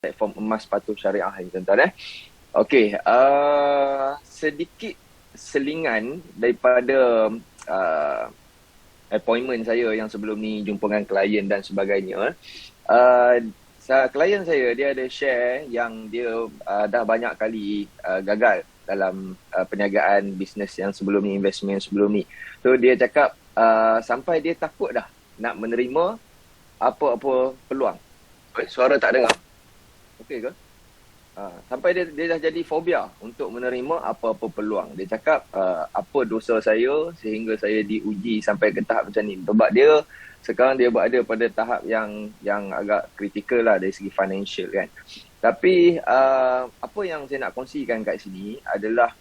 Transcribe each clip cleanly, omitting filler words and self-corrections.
platform emas patuh syariah ni tuan-tuan. Okey, sedikit selingan daripada appointment saya yang sebelum ni jumpa dengan klien dan sebagainya. Klien saya dia ada share yang dia dah banyak kali gagal dalam perniagaan bisnes yang sebelum ni, investment yang sebelum ni. So dia cakap sampai dia takut dah nak menerima apa-apa peluang. Suara tak dengar. Okey ke? Sampai dia dah jadi fobia untuk menerima apa-apa peluang. Dia cakap apa dosa saya sehingga saya diuji sampai ke tahap macam ni. Sebab dia sekarang dia berada pada tahap yang agak kritikal lah dari segi financial kan. Tapi apa yang saya nak kongsikan kat sini adalah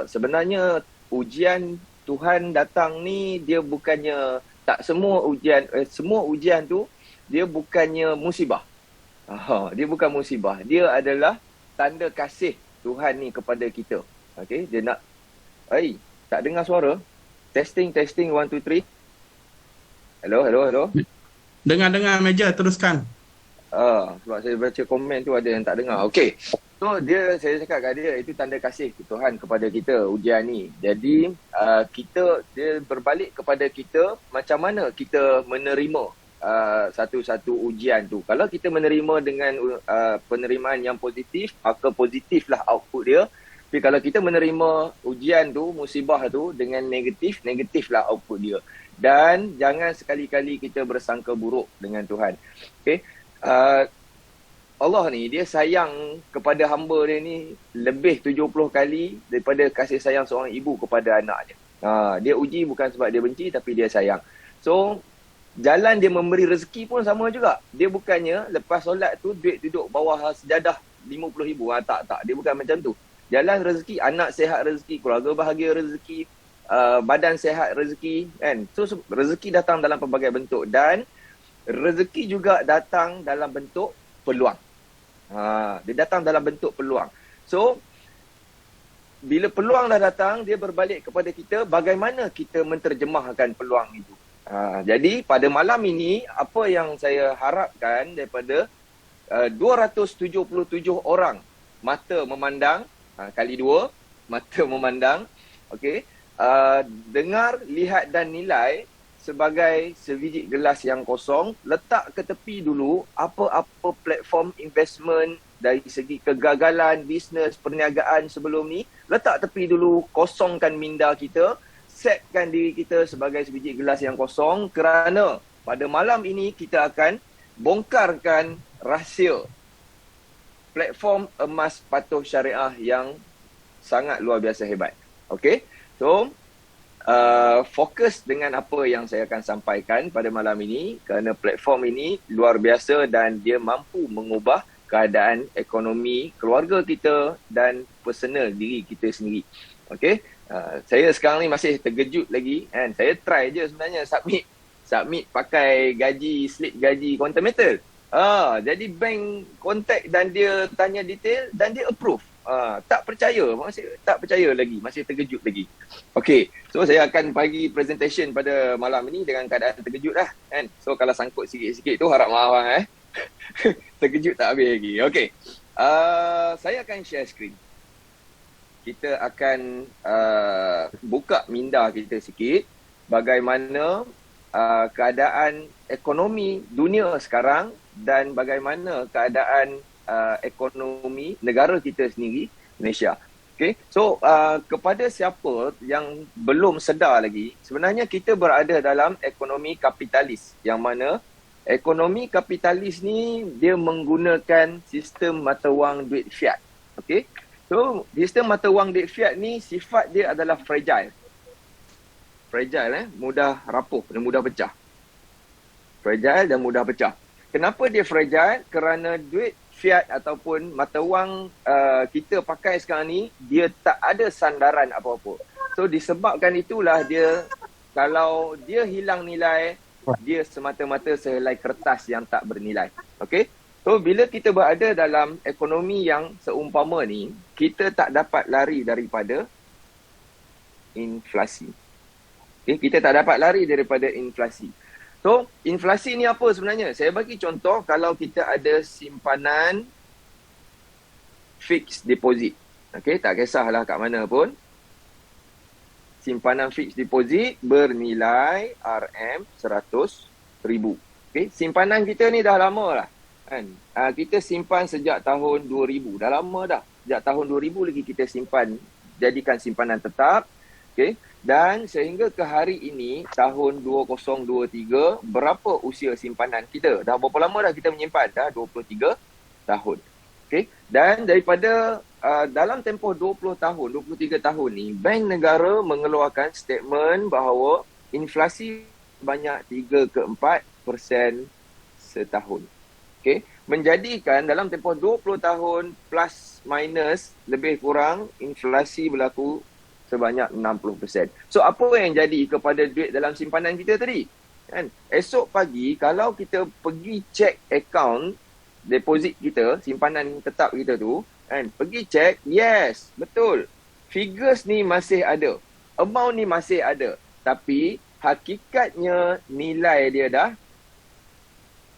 sebenarnya ujian Tuhan datang ni dia bukannya tak semua ujian tu dia bukannya musibah. Dia bukan musibah. Dia adalah tanda kasih Tuhan ni kepada kita. Okey, dia nak tak dengar suara. Testing 1 2 3. Hello. Dengar meja, teruskan. Sebab saya baca komen tu ada yang tak dengar. Okey. So saya cakap kat dia itu tanda kasih Tuhan kepada kita ujian ni. Jadi dia berbalik kepada kita macam mana kita menerima satu-satu ujian tu. Kalau kita menerima dengan penerimaan yang positif, maka positiflah output dia. Tapi kalau kita menerima ujian tu, musibah tu dengan negatif, negatiflah output dia. Dan jangan sekali-kali kita bersangka buruk dengan Tuhan. Okay? Allah ni, dia sayang kepada hamba dia ni lebih 70 kali daripada kasih sayang seorang ibu kepada anaknya. Dia uji bukan sebab dia benci, tapi dia sayang. So, jalan dia memberi rezeki pun sama juga. Dia bukannya lepas solat tu duit duduk bawah sejadah 50,000. Tak. Dia bukan macam tu. Jalan rezeki, anak sihat rezeki, keluarga bahagia rezeki, badan sihat rezeki kan. So rezeki datang dalam pelbagai bentuk dan rezeki juga datang dalam bentuk peluang. Dia datang dalam bentuk peluang. So bila peluang dah datang, dia berbalik kepada kita bagaimana kita menterjemahkan peluang itu. Jadi pada malam ini, apa yang saya harapkan daripada 277 orang mata memandang, kali 2, mata memandang, okay, dengar, lihat dan nilai sebagai sebiji gelas yang kosong, letak ke tepi dulu apa-apa platform investment dari segi kegagalan, bisnes, perniagaan sebelum ni, letak tepi dulu, kosongkan minda kita, setkan diri kita sebagai sebiji gelas yang kosong kerana pada malam ini kita akan bongkarkan rahsia platform emas patuh syariah yang sangat luar biasa hebat. Okey? So, fokus dengan apa yang saya akan sampaikan pada malam ini kerana platform ini luar biasa dan dia mampu mengubah keadaan ekonomi keluarga kita dan personal diri kita sendiri. Okey? Saya sekarang ni masih terkejut lagi kan. Saya try je sebenarnya submit pakai slip gaji Quantum Metal. Jadi bank contact dan dia tanya detail dan dia approve. Tak percaya, masih terkejut lagi. Okey, so saya akan bagi presentation pada malam ini dengan keadaan terkejut lah kan. So kalau sangkut sikit-sikit tu harap maaf lah terkejut tak habis lagi. Okey, saya akan share screen. Kita akan buka minda kita sikit bagaimana keadaan ekonomi dunia sekarang dan bagaimana keadaan ekonomi negara kita sendiri, Malaysia. Okay? So, kepada siapa yang belum sedar lagi, sebenarnya kita berada dalam ekonomi kapitalis yang mana ekonomi kapitalis ni dia menggunakan sistem mata wang duit fiat. Okay? So, sistem mata wang duit fiat ni sifat dia adalah fragile. Mudah rapuh dan mudah pecah. Fragile dan mudah pecah. Kenapa dia fragile? Kerana duit fiat ataupun mata wang kita pakai sekarang ni, dia tak ada sandaran apa-apa. So, disebabkan itulah dia, kalau dia hilang nilai, dia semata-mata sehelai kertas yang tak bernilai. Okay? So, bila kita berada dalam ekonomi yang seumpama ni, kita tak dapat lari daripada inflasi. Okay? Kita tak dapat lari daripada inflasi. So, inflasi ni apa sebenarnya? Saya bagi contoh, kalau kita ada simpanan fixed deposit. Okey, tak kisahlah kat mana pun. Simpanan fixed deposit bernilai RM100,000. Okey, simpanan kita ni dah lama lah. Kan? Kita simpan sejak tahun 2000. Dah lama dah. Sejak tahun 2000 lagi kita simpan. Jadikan simpanan tetap. Okey. Dan sehingga ke hari ini, tahun 2023, berapa usia simpanan kita? Dah berapa lama dah kita menyimpan? Dah 23 tahun. Okay. Dan daripada dalam tempoh 20 tahun, 23 tahun ni, Bank Negara mengeluarkan statement bahawa inflasi banyak 3 ke 4% setahun. Okay. Menjadikan dalam tempoh 20 tahun plus minus lebih kurang inflasi berlaku sebanyak 60%. So apa yang jadi kepada duit dalam simpanan kita tadi? Kan? Esok pagi kalau kita pergi cek akaun deposit kita, simpanan tetap kita tu, kan, pergi cek, yes, betul. Figures ni masih ada. Amount ni masih ada. Tapi hakikatnya nilai dia dah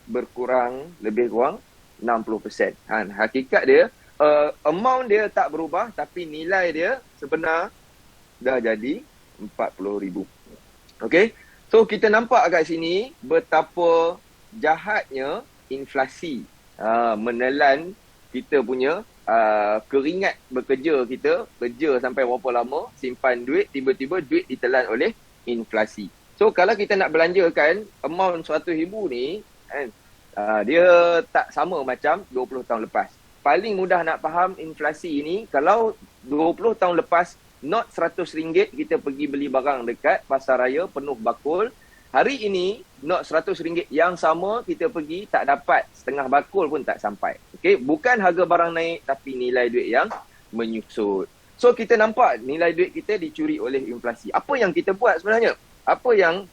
berkurang lebih kurang 60%. Kan, hakikat dia, amount dia tak berubah tapi nilai dia sebenar dah jadi 40,000. Okay? So kita nampak kat sini betapa jahatnya inflasi menelan kita punya keringat bekerja kita, kerja sampai berapa lama, simpan duit, tiba-tiba duit ditelan oleh inflasi. So kalau kita nak belanjakan amount RM100,000 ni, kan, dia tak sama macam 20 tahun lepas. Paling mudah nak faham inflasi ni, kalau 20 tahun lepas not RM100 kita pergi beli barang dekat pasar raya penuh bakul, hari ini not RM100 yang sama kita pergi tak dapat setengah bakul pun tak sampai. Okey, bukan harga barang naik tapi nilai duit yang menyusut. So kita nampak nilai duit kita dicuri oleh inflasi. Apa yang kita buat sebenarnya? Apa yang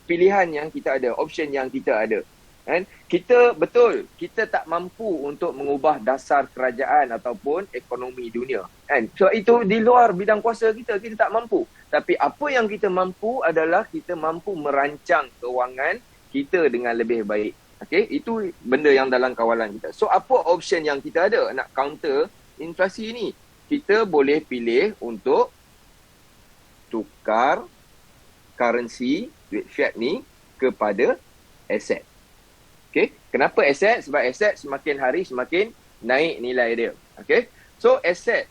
pilihan yang kita ada, option yang kita ada? Kan? Kita betul, kita tak mampu untuk mengubah dasar kerajaan ataupun ekonomi dunia. Kan? So itu di luar bidang kuasa kita tak mampu. Tapi apa yang kita mampu adalah kita mampu merancang kewangan kita dengan lebih baik. Okay? Itu benda yang dalam kawalan kita. So apa option yang kita ada nak counter inflasi ni? Kita boleh pilih untuk tukar currency, duit fiat ni kepada aset. Okay? Kenapa aset? Sebab aset semakin hari semakin naik nilai dia. Okay? So aset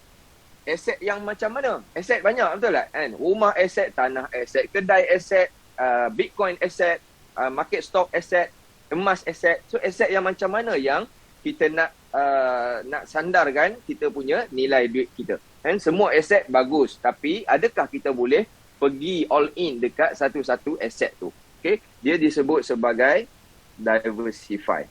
yang macam mana? Aset banyak, betul tak? Kan? Rumah aset, tanah aset, kedai aset, Bitcoin aset, market stock aset, emas aset. So aset yang macam mana yang kita nak sandarkan kita punya nilai duit kita? Kan? Semua aset bagus, tapi adakah kita boleh pergi all in dekat satu-satu aset tu? Okay? Dia disebut sebagai diversify.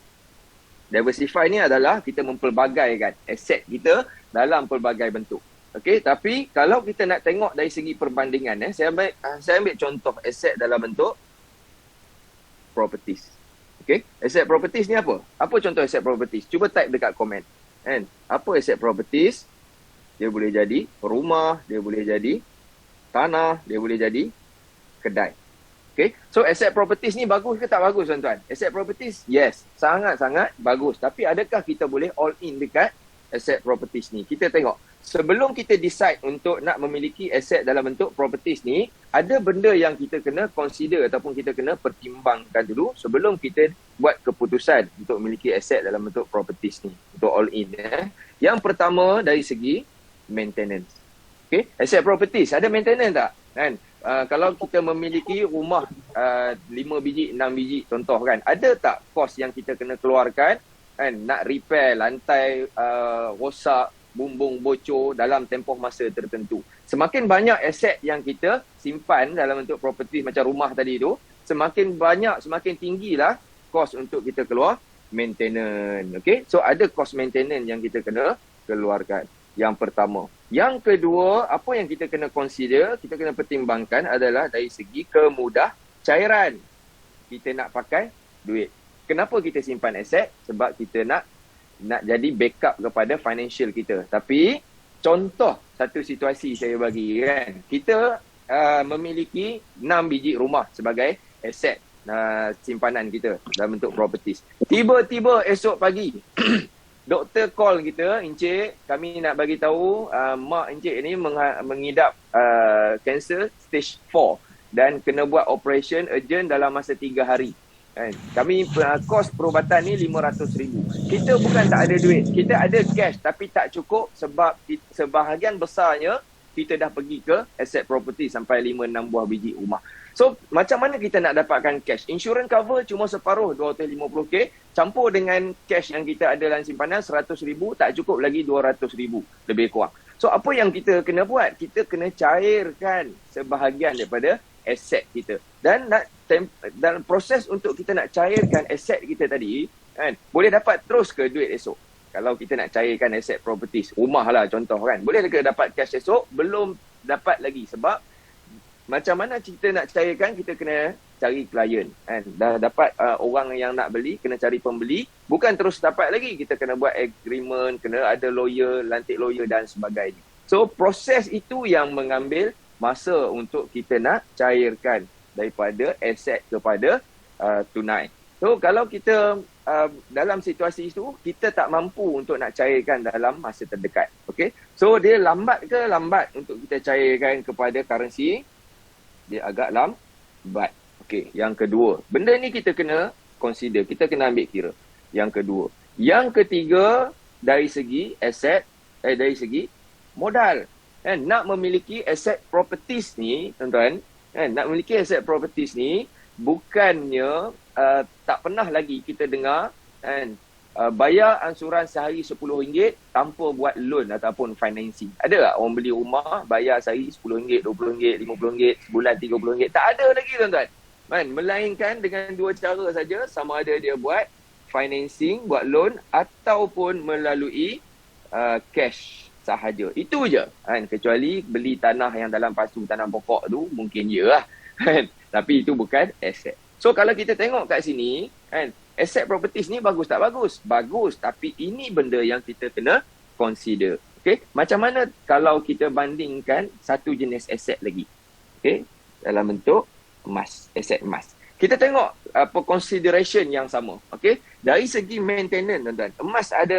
Diversify ni adalah kita mempelbagaikan aset kita dalam pelbagai bentuk. Okey, tapi kalau kita nak tengok dari segi perbandingan, saya ambil contoh aset dalam bentuk properties. Okey, aset properties ni apa? Apa contoh aset properties? Cuba type dekat komen. Kan? Apa aset properties? Dia boleh jadi rumah, dia boleh jadi tanah, dia boleh jadi kedai. Okay. So asset properties ni bagus ke tak bagus tuan-tuan? Asset properties, yes, sangat-sangat bagus. Tapi adakah kita boleh all in dekat asset properties ni? Kita tengok. Sebelum kita decide untuk nak memiliki aset dalam bentuk properties ni, ada benda yang kita kena consider ataupun kita kena pertimbangkan dulu sebelum kita buat keputusan untuk memiliki aset dalam bentuk properties ni. Untuk all in. Yang pertama dari segi maintenance. Okay. Asset properties, ada maintenance tak? Kan? Kalau kita memiliki rumah 5 biji, 6 biji contoh kan, ada tak kos yang kita kena keluarkan kan, nak repair lantai rosak, bumbung bocor dalam tempoh masa tertentu. Semakin banyak aset yang kita simpan dalam bentuk property macam rumah tadi tu, semakin banyak, semakin tinggilah kos untuk kita keluar maintenance. Okay? So ada kos maintenance yang kita kena keluarkan. Yang pertama. Yang kedua, apa yang kita kena consider, kita kena pertimbangkan adalah dari segi kemudah cairan. Kita nak pakai duit. Kenapa kita simpan aset? Sebab kita nak jadi backup kepada financial kita. Tapi contoh satu situasi saya bagi kan. Kita memiliki 6 biji rumah sebagai aset simpanan kita dalam bentuk properties. Tiba-tiba esok pagi doktor call kita, Encik, kami nak bagi tahu mak Encik ni mengidap kanser stage 4 dan kena buat operation urgent dalam masa 3 hari. Kan? Kami kos perubatan ni RM500,000. Kita bukan tak ada duit. Kita ada cash tapi tak cukup sebab sebahagian besarnya kita dah pergi ke asset property sampai 5-6 buah biji rumah. So, macam mana kita nak dapatkan cash? Insurance cover cuma separuh, $250,000. Campur dengan cash yang kita ada dalam simpanan, $100,000, tak cukup lagi $200,000 lebih kurang. So, apa yang kita kena buat? Kita kena cairkan sebahagian daripada aset kita. Dan dalam proses untuk kita nak cairkan aset kita tadi, kan, boleh dapat terus ke duit esok? Kalau kita nak cairkan aset properties, rumah lah contoh kan, boleh ke dapat cash esok? Belum dapat lagi sebab macam mana kita nak cairkan, kita kena cari klien kan. Dah dapat orang yang nak beli, kena cari pembeli, bukan terus dapat lagi, kita kena buat agreement, kena ada lawyer, lantik lawyer dan sebagainya. So proses itu yang mengambil masa untuk kita nak cairkan daripada aset kepada tunai. So kalau kita dalam situasi itu, kita tak mampu untuk nak cairkan dalam masa terdekat. Okay? So dia lambat ke lambat untuk kita cairkan kepada currency? Dia agak lambat. Okay, yang kedua, benda ni kita kena consider, kita kena ambil kira. Yang kedua. Yang ketiga, dari segi aset, dari segi modal. Kan, nak memiliki aset properties ni, tuan-tuan, kan, nak memiliki aset properties ni bukannya tak pernah lagi kita dengar kan, bayar ansuran sehari RM10 tanpa buat loan ataupun financing. Ada tak orang beli rumah bayar sehari RM10, RM20, RM50, sebulan RM30? Tak ada lagi, tuan-tuan. Kan, melainkan dengan dua cara saja, sama ada dia buat financing, buat loan ataupun melalui cash sahaja. Itu je. Kan? Kecuali beli tanah yang dalam pasu tanam pokok tu, mungkin ya lah. Kan? Tapi itu bukan aset. So kalau kita tengok kat sini, kan, aset properties ni bagus tak bagus? Bagus. Tapi ini benda yang kita kena consider. Okay? Macam mana kalau kita bandingkan satu jenis aset lagi? Okay? Dalam bentuk emas, aset emas. Kita tengok apa consideration yang sama. Okay? Dari segi maintenance, tuan-tuan. Emas ada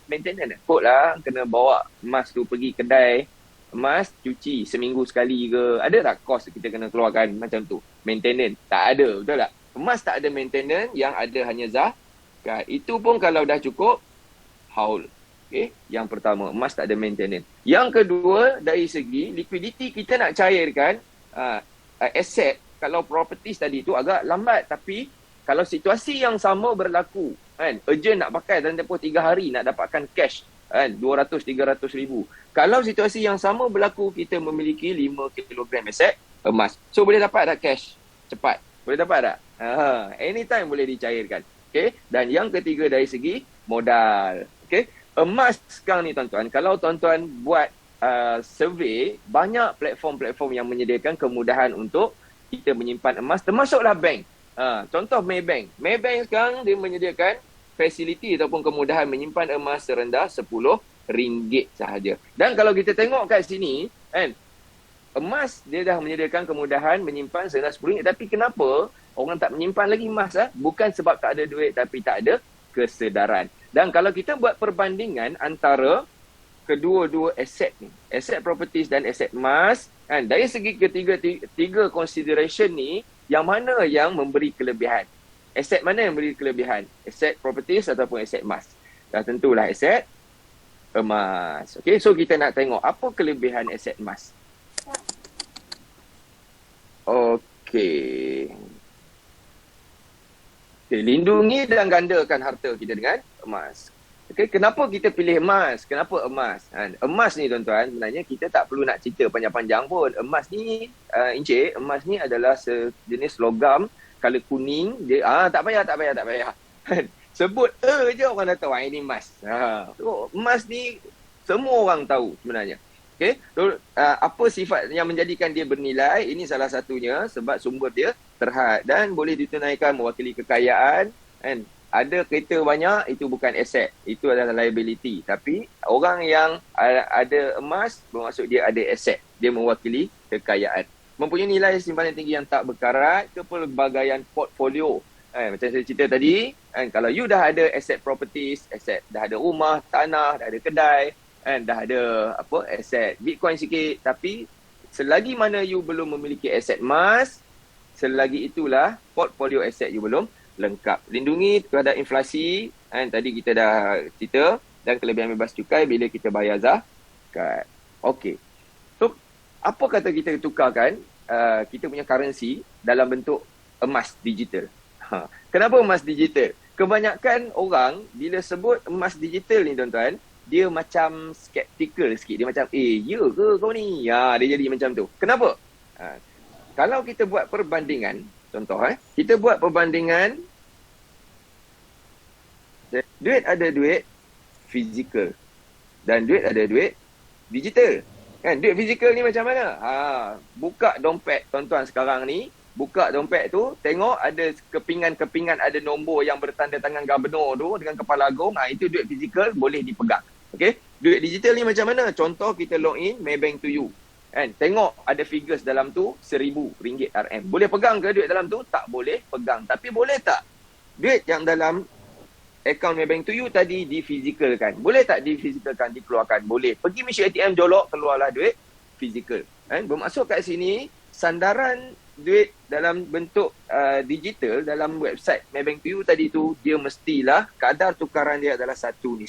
maintenance. Kot lah, kena bawa emas tu pergi kedai emas, cuci seminggu sekali ke. Ada tak kos kita kena keluarkan macam tu? Maintenance. Tak ada, betul tak? Emas tak ada maintenance, yang ada hanya zakat. Itu pun kalau dah cukup, haul. Okay? Yang pertama, emas tak ada maintenance. Yang kedua, dari segi liquidity, kita nak cairkan aset. Kalau properties tadi tu agak lambat, tapi kalau situasi yang sama berlaku, kan, urgent nak pakai dalam tempoh 3 hari nak dapatkan cash, kan, 200-300 ribu. Kalau situasi yang sama berlaku, kita memiliki 5 kilogram aset emas. So boleh dapat tak cash cepat? Boleh dapat tak? Anytime boleh dicairkan. Okay? Dan yang ketiga dari segi modal. Okay? Emas sekarang ni, tuan-tuan, kalau tuan-tuan buat survey, banyak platform-platform yang menyediakan kemudahan untuk kita menyimpan emas, termasuklah bank. Contoh Maybank. Maybank sekarang dia menyediakan fasiliti ataupun kemudahan menyimpan emas serendah RM10 sahaja. Dan kalau kita tengok kat sini, kan, emas dia dah menyediakan kemudahan menyimpan serendah RM10. Tapi kenapa orang tak menyimpan lagi emas? Bukan sebab tak ada duit, tapi tak ada kesedaran. Dan kalau kita buat perbandingan antara kedua-dua aset ni, aset properties dan aset emas, kan, dari segi tiga consideration ni, yang mana yang memberi kelebihan? Aset mana yang memberi kelebihan? Aset properties ataupun aset emas? Dah tentulah aset emas. Okay, so kita nak tengok apa kelebihan aset emas. Okay, lindungi dan gandakan harta kita dengan emas. Okay, kenapa kita pilih emas? Kenapa emas? Emas ni, tuan-tuan, sebenarnya kita tak perlu nak cerita panjang-panjang pun. Emas ni, Encik, emas ni adalah sejenis logam color kuning. Dia, tak payah. Sebut je orang dah tahu, ini emas. So, emas ni semua orang tahu sebenarnya. Okay, so, apa sifat yang menjadikan dia bernilai? Ini salah satunya sebab sumber dia terhad dan boleh ditunaikan mewakili kekayaan. And ada kereta banyak, itu bukan aset, itu adalah liability. Tapi orang yang ada emas, bermaksud dia ada aset, dia mewakili kekayaan. Mempunyai nilai simpanan tinggi yang tak berkarat, kepelbagaian portfolio Macam saya cerita tadi, kalau you dah ada aset properties, dah ada rumah, tanah, dah ada kedai, dah ada aset Bitcoin sikit, tapi selagi mana you belum memiliki aset emas, selagi itulah portfolio aset you belum lengkap. Lindungi terhadap inflasi, tadi kita dah cerita, dan kelebihan bebas cukai bila kita bayar zakat. Okey. So, apa kata kita tukarkan kita punya currency dalam bentuk emas digital? Kenapa emas digital? Kebanyakan orang bila sebut emas digital ni tuan-tuan, dia macam skeptical sikit. Dia macam, ya ke kau ni? Dia jadi macam tu. Kenapa? Kalau kita buat perbandingan, contoh, kita buat perbandingan, duit ada duit fizikal dan duit ada duit digital. Duit fizikal ni macam mana? Buka dompet tuan-tuan sekarang ni, buka dompet tu, tengok ada kepingan-kepingan, ada nombor yang bertanda tangan gubernur tu dengan kepala agung. Itu duit fizikal, boleh dipegang. Okey, duit digital ni macam mana? Contoh kita login Maybank to you. Tengok ada figures dalam tu RM1,000 RM. Boleh pegang ke duit dalam tu? Tak boleh pegang. Tapi boleh tak duit yang dalam akaun Maybank to you tadi difisikalkan? Boleh tak difisikalkan, dikeluarkan? Boleh. Pergi mesin ATM jolok, keluarlah duit fizikal. Bermaksud kat sini, sandaran duit dalam bentuk digital dalam website Maybank to you tadi tu, dia mestilah kadar tukaran dia adalah 1:1.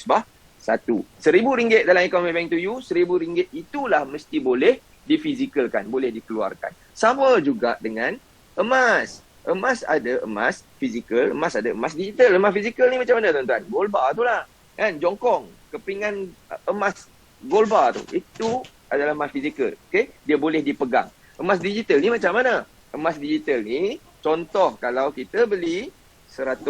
RM1,000 dalam akaun Maybank to you, RM1,000 itulah mesti boleh difisikalkan, boleh dikeluarkan. Sama juga dengan emas. Emas ada emas fizikal, emas ada emas digital. Emas fizikal ni macam mana tuan-tuan? Gold bar tu lah. Jongkong, kepingan emas gold bar tu. Itu adalah emas fizikal. Okay? Dia boleh dipegang. Emas digital ni macam mana? Emas digital ni, contoh kalau kita beli 100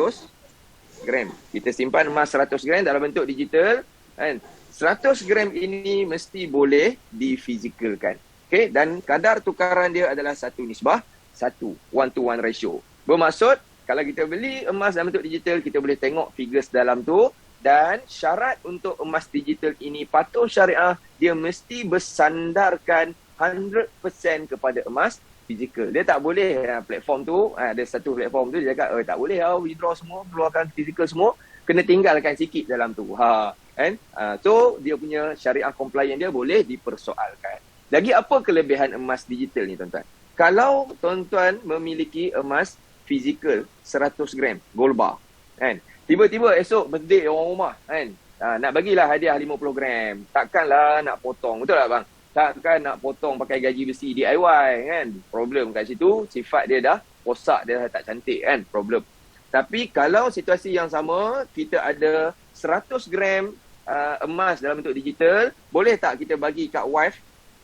gram. Kita simpan emas 100 gram dalam bentuk digital. 100 gram ini mesti boleh difisikalkan. Okay? Dan kadar tukaran dia adalah 1:1, 1:1 ratio. Bermaksud, kalau kita beli emas dalam bentuk digital, kita boleh tengok figures dalam tu. Dan syarat untuk emas digital ini, patuh syariah, dia mesti bersandarkan 100% kepada emas fizikal. Dia tak boleh platform tu, ada satu platform tu dia cakap, tak boleh withdraw semua, keluarkan fizikal semua, kena tinggalkan sikit dalam tu. So, dia punya syariah compliant dia boleh dipersoalkan. Lagi apa kelebihan emas digital ni tuan-tuan? Kalau tuan-tuan memiliki emas fizikal 100 gram, gold bar, tiba-tiba esok birthday orang rumah, nak bagilah hadiah 50 gram, takkanlah nak potong, betul tak bang? Takkan nak potong pakai gaji besi DIY, problem kat situ, sifat dia dah rosak, dia dah tak cantik, problem. Tapi kalau situasi yang sama, kita ada 100 gram emas dalam bentuk digital, boleh tak kita bagi kat wife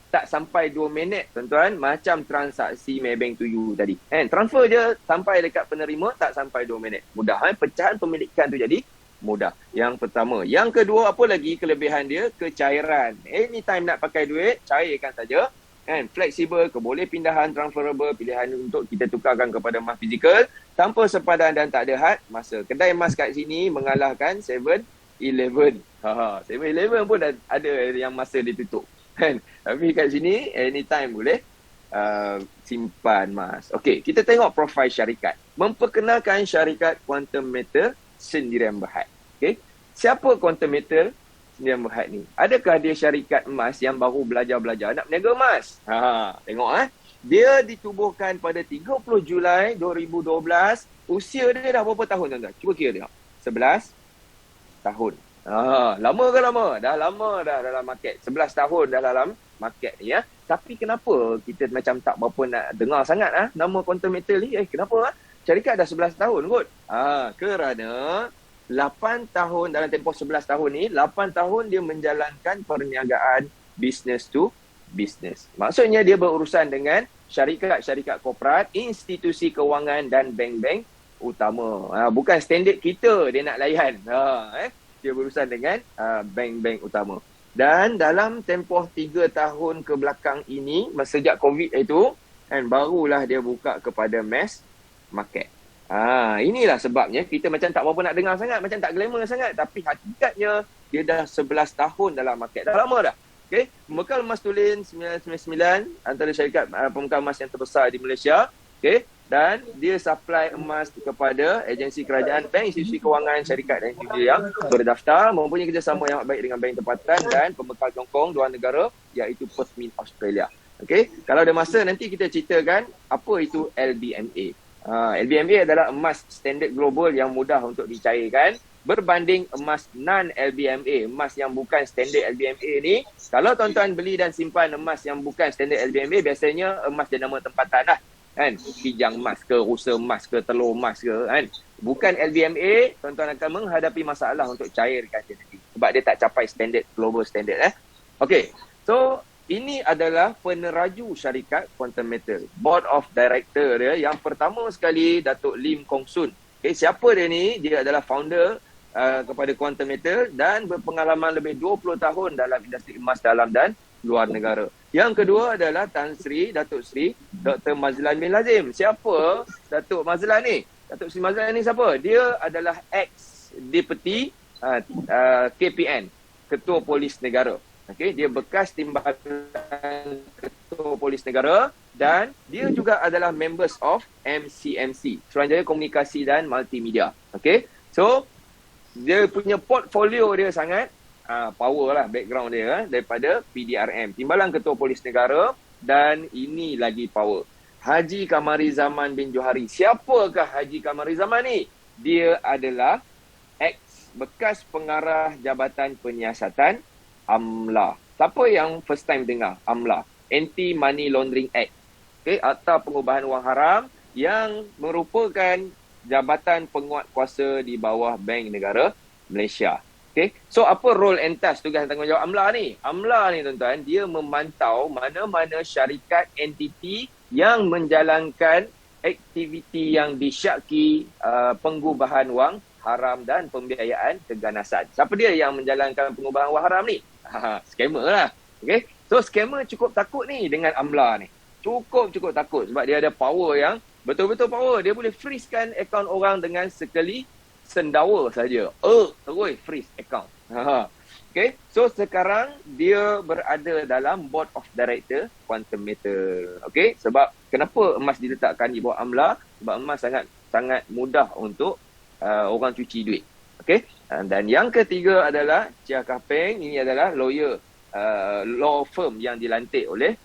tak sampai 2 minit tuan-tuan, macam transaksi Maybank to you tadi. Transfer je sampai dekat penerima tak sampai 2 minit. Mudah, pecahan pemilikan tu jadi mudah. Yang pertama. Yang kedua, apa lagi kelebihan dia? Kecairan. Anytime nak pakai duit, cairkan saja. Fleksibel, boleh pindahan, transferable, pilihan untuk kita tukarkan kepada emas fizikal tanpa sepadan dan tak ada had masa. Kedai emas kat sini mengalahkan 7-Eleven. 7-Eleven pun ada yang masa dia tutup. Tapi kat sini anytime boleh simpan emas. Okey, kita tengok profil syarikat. Memperkenalkan syarikat Quantum Metal Sendirian Berhad. Okey, siapa Quantum Metal Sendirian Berhad ni? Adakah dia syarikat emas yang baru belajar nak berniaga emas? Tengok dia ditubuhkan pada 30 Julai 2012. Usia dia dah berapa tahun tuan-tuan? Cuba kira tengok. 11 tahun. Lama ke lama? Dah lama dah dalam market. 11 tahun dah dalam market ni ya. Tapi kenapa kita macam tak berapa nak dengar sangat nama Quantum Metal ni? Kenapa syarikat dah 11 tahun kot? Kerana 8 tahun dalam tempoh 11 tahun ni, 8 tahun dia menjalankan perniagaan business to business. Maksudnya dia berurusan dengan syarikat-syarikat korporat, institusi kewangan dan bank-bank utama. Bukan standard kita dia nak layan. Dia berurusan dengan bank-bank utama. Dan dalam tempoh 3 tahun ke belakang ini, sejak COVID itu, barulah dia buka kepada mass market. Inilah sebabnya kita macam tak berapa nak dengar sangat, macam tak glamour sangat. Tapi hakikatnya dia dah 11 tahun dalam market. Dah lama dah. Okay? Pembekal emas tulen 999, antara syarikat pembekal emas yang terbesar di Malaysia. Okay? dan dia supply emas kepada agensi kerajaan, bank, institusi kewangan, syarikat dan institusi yang berdaftar, mempunyai kerjasama yang baik dengan bank tempatan dan pembekal Hongkong luar negara iaitu Perth Mint Australia. Okey, kalau ada masa nanti kita ceritakan apa itu LBMA. LBMA adalah emas standard global yang mudah untuk dicairkan berbanding emas non-LBMA, emas yang bukan standard LBMA ni. Kalau tuan-tuan beli dan simpan emas yang bukan standard LBMA, biasanya emas jenama tempatan lah, kan? Kijang emas ke, rusa emas ke, telur emas ke, kan? Bukan LBMA, tuan-tuan akan menghadapi masalah untuk cairkan dia nanti sebab dia tak capai standard, global standard. Okey, so ini adalah peneraju syarikat Quantum Metal. Board of Director dia yang pertama sekali Datuk Lim Kong Soon. Okay, siapa dia ni? Dia adalah founder kepada Quantum Metal dan berpengalaman lebih 20 tahun dalam industri emas dalam dan luar negara. Yang kedua adalah Tan Sri, Datuk Sri Dr. Mazlan bin Lazim. Siapa Datuk Mazlan ni? Datuk Sri Mazlan ni siapa? Dia adalah ex-deputy KPN, Ketua Polis Negara. Okey, dia bekas timbalan Ketua Polis Negara dan dia juga adalah members of MCMC, Suruhanjaya Komunikasi dan Multimedia. Okey, so dia punya portfolio dia sangat power lah, background dia daripada PDRM, Timbalan Ketua Polis Negara, dan ini lagi power. Haji Kamarizaman bin Johari. Siapakah Haji Kamarizaman ni? Dia adalah bekas pengarah Jabatan Penyiasatan AMLA. Siapa yang first time dengar AMLA? Anti-Money Laundering Act. Okay, Akta Pengubahan Wang Haram yang merupakan jabatan penguat kuasa di bawah Bank Negara Malaysia. Okay, so apa role and task, tugas dan tanggungjawab AMLA ni? AMLA ni tuan-tuan, dia memantau mana-mana syarikat entiti yang menjalankan aktiviti yang disyaki pengubahan wang haram dan pembiayaan keganasan. Siapa dia yang menjalankan pengubahan wang haram ni? Scammer lah. Okay? So scammer cukup takut ni dengan AMLA ni. Cukup takut sebab dia ada power yang betul-betul power. Dia boleh freezekan akaun orang dengan sekali sendawa saja. Terus freeze akaun. Okay? So sekarang dia berada dalam board of director Quantum Metal. Okay? Sebab kenapa emas diletakkan di bawah AMLA? Sebab emas sangat mudah untuk orang cuci duit. Okay? Dan yang ketiga adalah Chia Kah Peng. Ini adalah lawyer, law firm yang dilantik oleh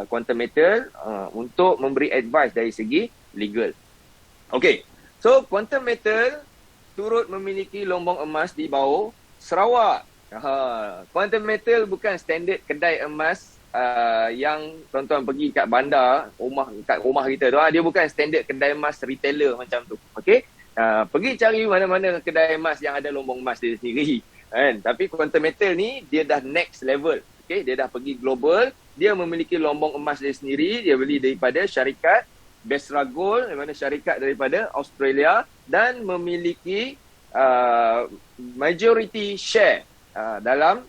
Quantum Metal untuk memberi advice dari segi legal. Okay, so Quantum Metal turut memiliki lombong emas di bawah Sarawak. Quantum Metal bukan standard kedai emas yang tuan-tuan pergi kat bandar, kat rumah kita tu. Dia bukan standard kedai emas retailer macam tu. Okay? Pergi cari mana-mana kedai emas yang ada lombong emas dia sendiri, kan? Tapi Quantum Metal ni dia dah next level. Okay? Dia dah pergi global. Dia memiliki lombong emas dia sendiri. Dia beli daripada syarikat Besra Gold, mana syarikat daripada Australia, dan memiliki majority share dalam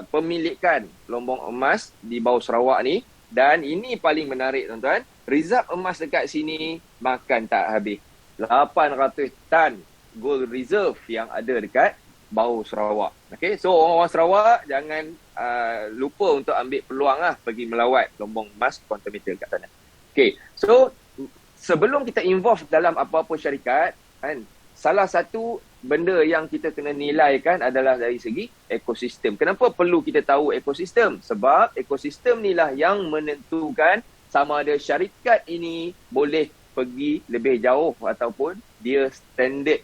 pemilikan lombong emas di bawah Sarawak ni. Dan ini paling menarik tuan-tuan, reserve emas dekat sini makan tak habis. 800 tan gold reserve yang ada dekat bawah Sarawak. Okay, so orang-orang Sarawak jangan lupa untuk ambil peluang lah pergi melawat lombong emas Quantum Metal kat sana. Okay, so sebelum kita involve dalam apa-apa syarikat, kan, salah satu benda yang kita kena nilaikan adalah dari segi ekosistem. Kenapa perlu kita tahu ekosistem? Sebab ekosistem ni lah yang menentukan sama ada syarikat ini boleh pergi lebih jauh ataupun dia standard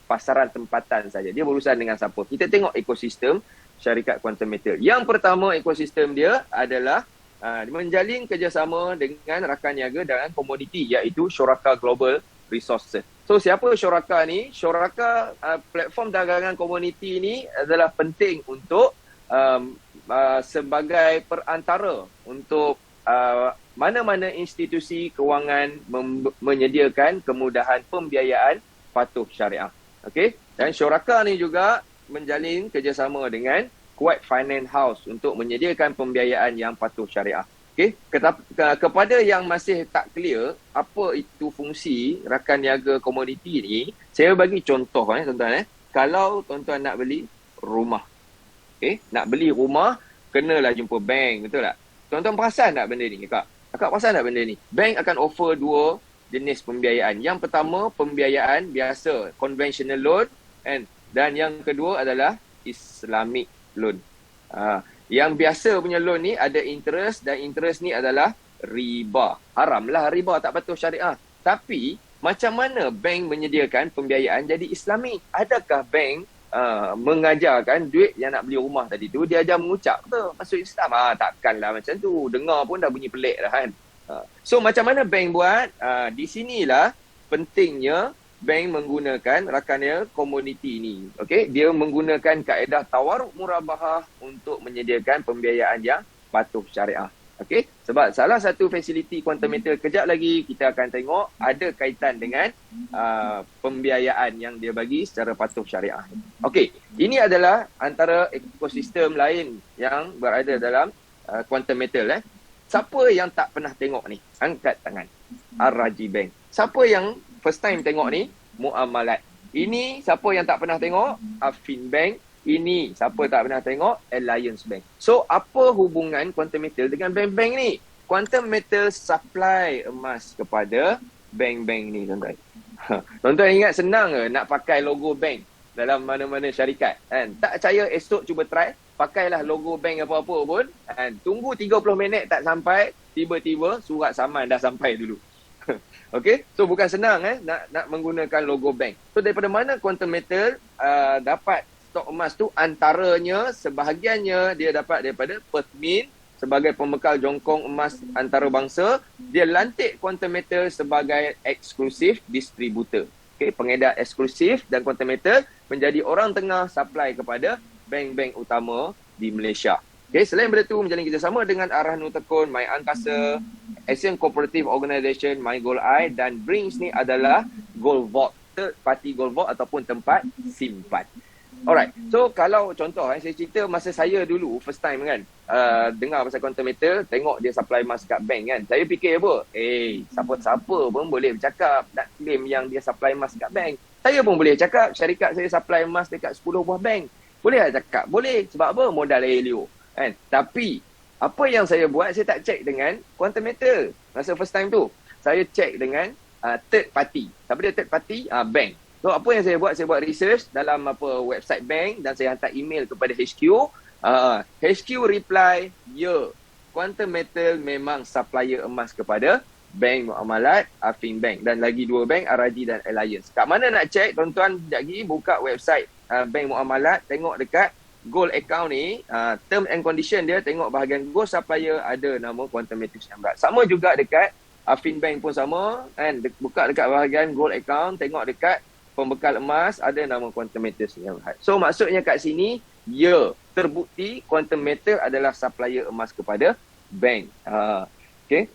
pasaran tempatan saja. Dia berurusan dengan siapa? Kita tengok ekosistem syarikat Quantum Metal. Yang pertama, ekosistem dia adalah menjalin kerjasama dengan rakan niaga dalam komoditi, iaitu Syuraka Global Resources. So siapa Syuraka ni? Syuraka platform dagangan komoditi ni adalah penting untuk sebagai perantara untuk mana-mana institusi kewangan menyediakan kemudahan pembiayaan patuh syariah. Okey, dan Syuraka ni juga menjalin kerjasama dengan Kuwait Finance House untuk menyediakan pembiayaan yang patuh syariah. Okey, kepada yang masih tak clear apa itu fungsi rakan niaga komoditi ni, saya bagi contoh tuan-tuan. Kalau tuan-tuan nak beli rumah, okey, nak beli rumah kenalah jumpa bank, betul tak? Tuan-tuan perasan tak benda ni, Kak? Kakak perasan tak benda ni? Bank akan offer dua jenis pembiayaan. Yang pertama, pembiayaan biasa, conventional loan, dan yang kedua adalah Islamic loan. Yang biasa punya loan ni ada interest, dan interest ni adalah riba. Haramlah riba, tak patuh syariah. Tapi macam mana bank menyediakan pembiayaan jadi Islami? Adakah bank mengajarkan duit yang nak beli rumah tadi tu, dia ajar mengucap ke masuk Islam? Takkanlah macam tu. Dengar pun dah bunyi pelik dah kan. So macam mana bank buat? Di sinilah pentingnya bank menggunakan rakannya komuniti ni. Okay? Dia menggunakan kaedah tawaruk murabahah untuk menyediakan pembiayaan yang patuh syariah. Okay? Sebab salah satu fasiliti quantum metal kejap lagi kita akan tengok ada kaitan dengan pembiayaan yang dia bagi secara patuh syariah. Okay, ini adalah antara ekosistem lain yang berada dalam quantum metal. Siapa yang tak pernah tengok ni? Angkat tangan. Ar-Raji Bank. Siapa yang first time tengok ni? Muamalat. Ini siapa yang tak pernah tengok? Affin Bank. Ini siapa tak pernah tengok? Alliance Bank. So, apa hubungan Quantum Metal dengan bank-bank ni? Quantum Metal supply emas kepada bank-bank ni, tuan-tuan. Tuan-tuan ingat senang ke nak pakai logo bank dalam mana-mana syarikat? Kan? Tak percaya, esok cuba try. Pakailah logo bank apa-apa pun. Kan? Tunggu 30 minit tak sampai, tiba-tiba surat saman dah sampai dulu. Okay, so bukan senang nak menggunakan logo bank. So, daripada mana Quantum Metal dapat stok emas tu? Antaranya, sebahagiannya dia dapat daripada Perth Mint sebagai pembekal jongkong emas antarabangsa. Dia lantik Quantum Metal sebagai eksklusif distributor. Okay, pengedar eksklusif, dan Quantum Metal menjadi orang tengah supply kepada bank-bank utama di Malaysia. Okay, selain daripada itu, menjalin kerjasama dengan Ar-Rahnu Tekun, My Angkasa, Asian Cooperative Organisation, My Gold Eye, dan Brings ni adalah Gold Vault, third party Gold Vault ataupun tempat simpan. Alright, so kalau contoh saya cerita masa saya dulu first time kan dengar pasal Quantum Metal, tengok dia supply emas kat bank kan, saya fikir apa? Siapa-siapa pun boleh bercakap nak claim yang dia supply emas kat bank. Saya pun boleh cakap syarikat saya supply emas dekat 10 buah bank. Boleh lah cakap? Boleh. Sebab apa? Modal Helio kan. Tapi apa yang saya buat, saya tak check dengan Quantum Metal masa first time tu. Saya check dengan third party. Siapa dia third party? Bank. So, apa yang saya buat? Saya buat research dalam website bank dan saya hantar email kepada HQ. HQ reply, ya, Quantum Metal memang supplier emas kepada Bank Muamalat, Affin Bank, dan lagi dua bank, Ar-Raji dan Alliance. Kat mana nak check? Tuan-tuan sekejap lagi buka website Bank Muamalat, tengok dekat gold account ni, term and condition dia, tengok bahagian gold supplier ada nama Quantum Metal Sdn Bhd. Sama juga dekat Affin Bank pun sama kan, buka dekat bahagian gold account, tengok dekat pembekal emas ada nama Quantum Metal Sdn Bhd. So maksudnya kat sini, ya, terbukti Quantum Metal adalah supplier emas kepada bank. Okay.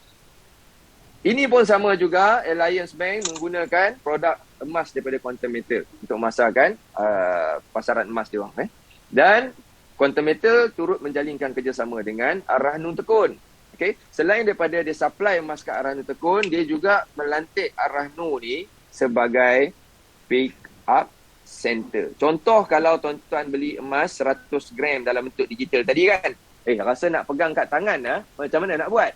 Ini pun sama juga, Alliance Bank menggunakan produk emas daripada Quantum Metal untuk memasarkan pasaran emas dia orang. Dan Quantum Metal turut menjalinkan kerjasama dengan Ar-Rahnu Tekun. Okay. Selain daripada dia supply emas ke Ar-Rahnu Tekun, dia juga melantik Ar-Rahnu ni sebagai pick up center. Contoh kalau tuan-tuan beli emas 100 gram dalam bentuk digital tadi kan, rasa nak pegang kat tangan macam mana nak buat?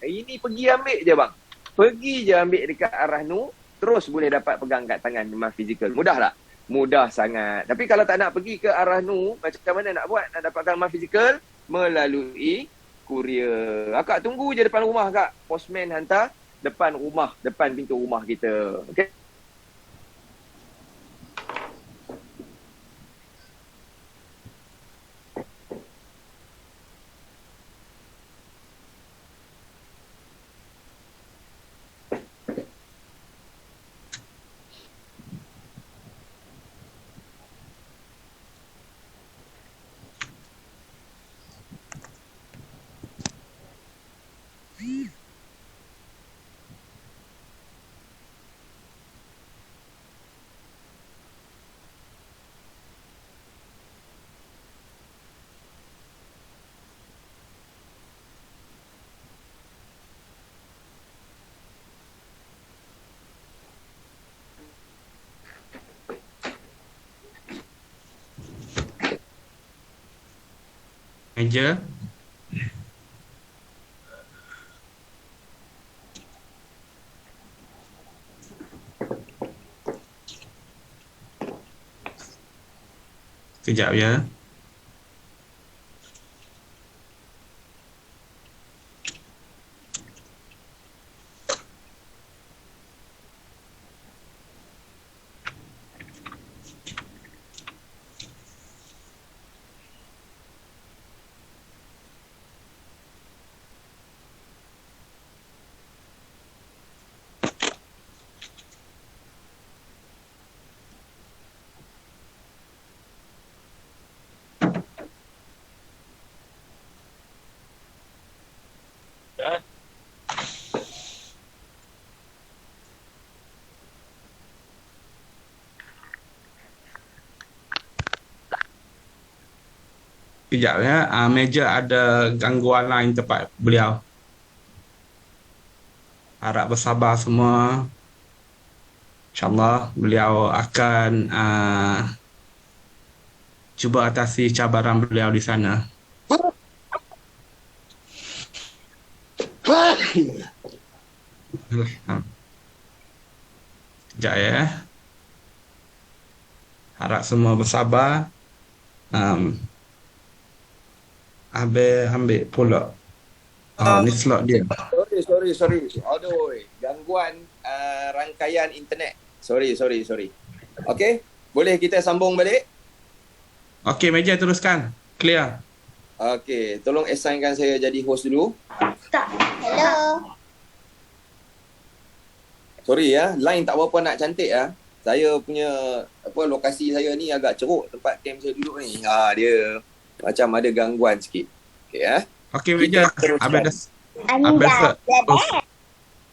Ini pergi ambil je bang. Pergi je ambil dekat Ar-Rahnu, terus boleh dapat pegang kat tangan emas fizikal. Mudah tak? Mudah sangat. Tapi kalau tak nak pergi ke Ar-Rahnu, macam mana nak buat? Nak dapatkan emas fizikal? Melalui kurier. Akak tunggu je depan rumah kak. Postman hantar depan rumah, depan pintu rumah kita. Okay? Meja. Kejap ya. Kejap ya. Meja ada gangguan lain tempat beliau. Harap bersabar semua. InsyaAllah beliau akan cuba atasi cabaran beliau di sana. Sekejap ya. Harap semua bersabar. Ambil pula. Ni slot dia. Sorry. Aduh, gangguan rangkaian internet. Sorry. Okey, boleh kita sambung balik? Okey, meja teruskan. Clear. Okey, tolong assignkan saya jadi host dulu. Hello. Sorry ya, line tak berapa nak cantik ya. Saya punya lokasi saya ni agak ceruk tempat camp saya duduk ni. Dia macam ada gangguan sikit. Okey ya. Okey, meja. Habis Anda.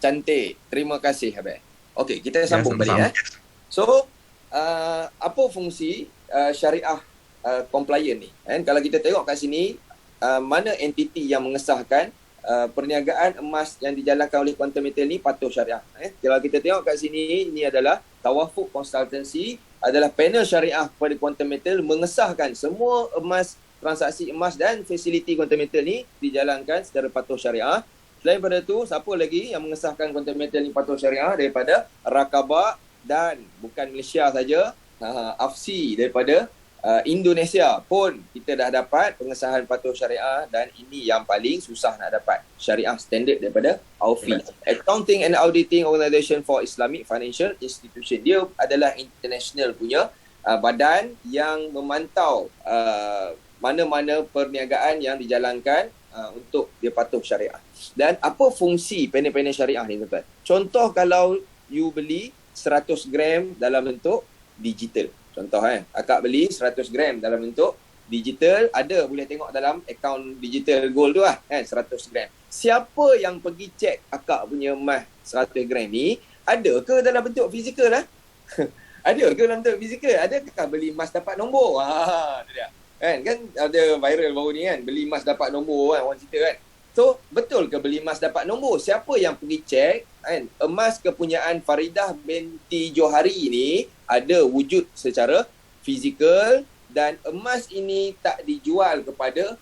Cantik. Terima kasih Habib. Okey, kita sambung balik ya. So, apa fungsi syariah compliant ni? Kalau kita tengok kat sini, mana entiti yang mengesahkan perniagaan emas yang dijalankan oleh Quantum Metal ni patuh syariah. Kalau kita tengok kat sini, ini adalah Tawafuk Consultancy, adalah panel syariah kepada Quantum Metal mengesahkan semua emas, transaksi emas dan fasiliti Quantum Metal ni dijalankan secara patuh syariah. Selain daripada tu, siapa lagi yang mengesahkan Quantum Metal ni patuh syariah? Daripada Rakabah dan bukan Malaysia saja, AFSI daripada Indonesia pun kita dah dapat pengesahan patuh syariah, dan ini yang paling susah nak dapat, syariah standard daripada AUFI, Accounting and Auditing Organisation for Islamic Financial Institution. Dia adalah international punya badan yang memantau mana-mana perniagaan yang dijalankan untuk dia patuh syariah. Dan apa fungsi panel-panel syariah ni tuan-tuan? Contoh kalau you beli 100 gram dalam bentuk digital. Contoh akak beli 100 gram dalam bentuk digital, ada boleh tengok dalam akaun digital gold tu 100 gram. Siapa yang pergi cek akak punya emas 100 gram ni, ada ke dalam bentuk fizikal Ada ke dalam bentuk fizikal? Adakah beli emas dapat nombor? Tu dia. Kan ada viral baru ni beli emas dapat nombor orang cerita So, betul ke beli emas dapat nombor? Siapa yang pergi cek emas kepunyaan Faridah binti Johari ni ada wujud secara fizikal dan emas ini tak dijual kepada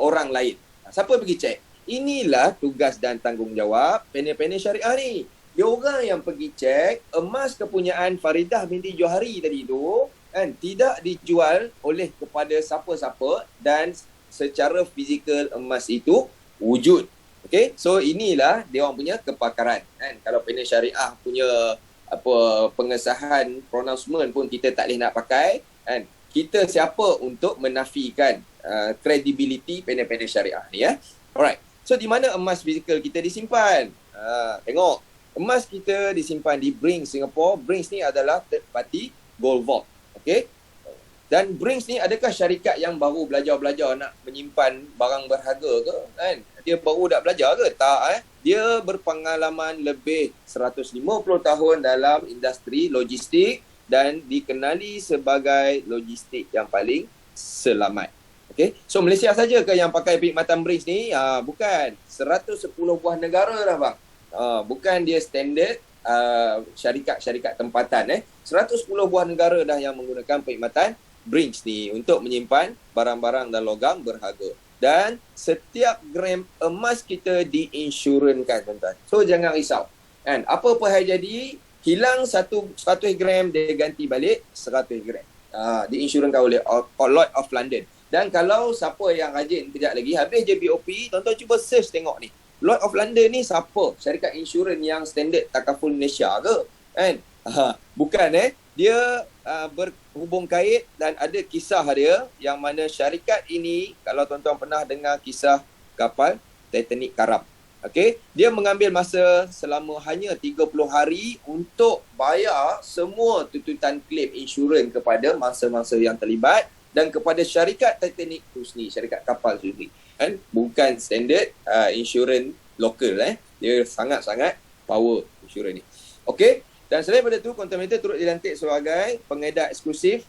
orang lain. Siapa pergi cek? Inilah tugas dan tanggungjawab panel-panel syariah ni. Dia orang yang pergi cek emas kepunyaan Faridah binti Johari tadi tu tidak dijual oleh kepada siapa-siapa dan secara fizikal emas itu wujud. Okay, so inilah dia orang punya kepakaran. Kalau panel syariah punya pengesahan pronouncement pun kita tak boleh nak pakai. Kita siapa untuk menafikan credibility panel-panel syariah ni Alright. So di mana emas fizikal kita disimpan? Tengok. Emas kita disimpan di Brinks Singapore. Brinks ni adalah third party gold vault. Okay. Dan Brinks ni adakah syarikat yang baru belajar nak menyimpan barang berharga ke? Dia baru dah belajar ke? Tak. Dia berpengalaman lebih 150 tahun dalam industri logistik dan dikenali sebagai logistik yang paling selamat. Okay. So Malaysia saja ke yang pakai perkhidmatan Brinks ni? Bukan. 110 buah negara dah bang. Bukan dia standard syarikat-syarikat tempatan. 110 buah negara dah yang menggunakan perkhidmatan Brinks ni untuk menyimpan barang-barang dan logam berharga. Dan setiap gram emas kita diinsurankan tuan-tuan. So jangan risau. Apa-apa hal jadi, hilang 100 gram dia ganti balik 100 gram. diinsurance oleh Lloyd of London. Dan kalau siapa yang rajin kejap lagi, habis je BOP, tuan-tuan cuba search tengok ni. Lloyd of London ni siapa? Syarikat insurans yang standard takaful Malaysia ke? Kan? Bukan Dia berhubung kait dan ada kisah dia yang mana syarikat ini, kalau tuan-tuan pernah dengar kisah kapal Titanic karam. Okey, dia mengambil masa selama hanya 30 hari untuk bayar semua tuntutan claim insurans kepada mangsa-mangsa yang terlibat dan kepada syarikat Titanic tu sendiri, syarikat kapal tu sendiri. Kan? Bukan standard insurans lokal. Dia sangat-sangat power insurans ni. Okey, dan selain daripada tu, Quantum Metal turut dilantik sebagai pengedar eksklusif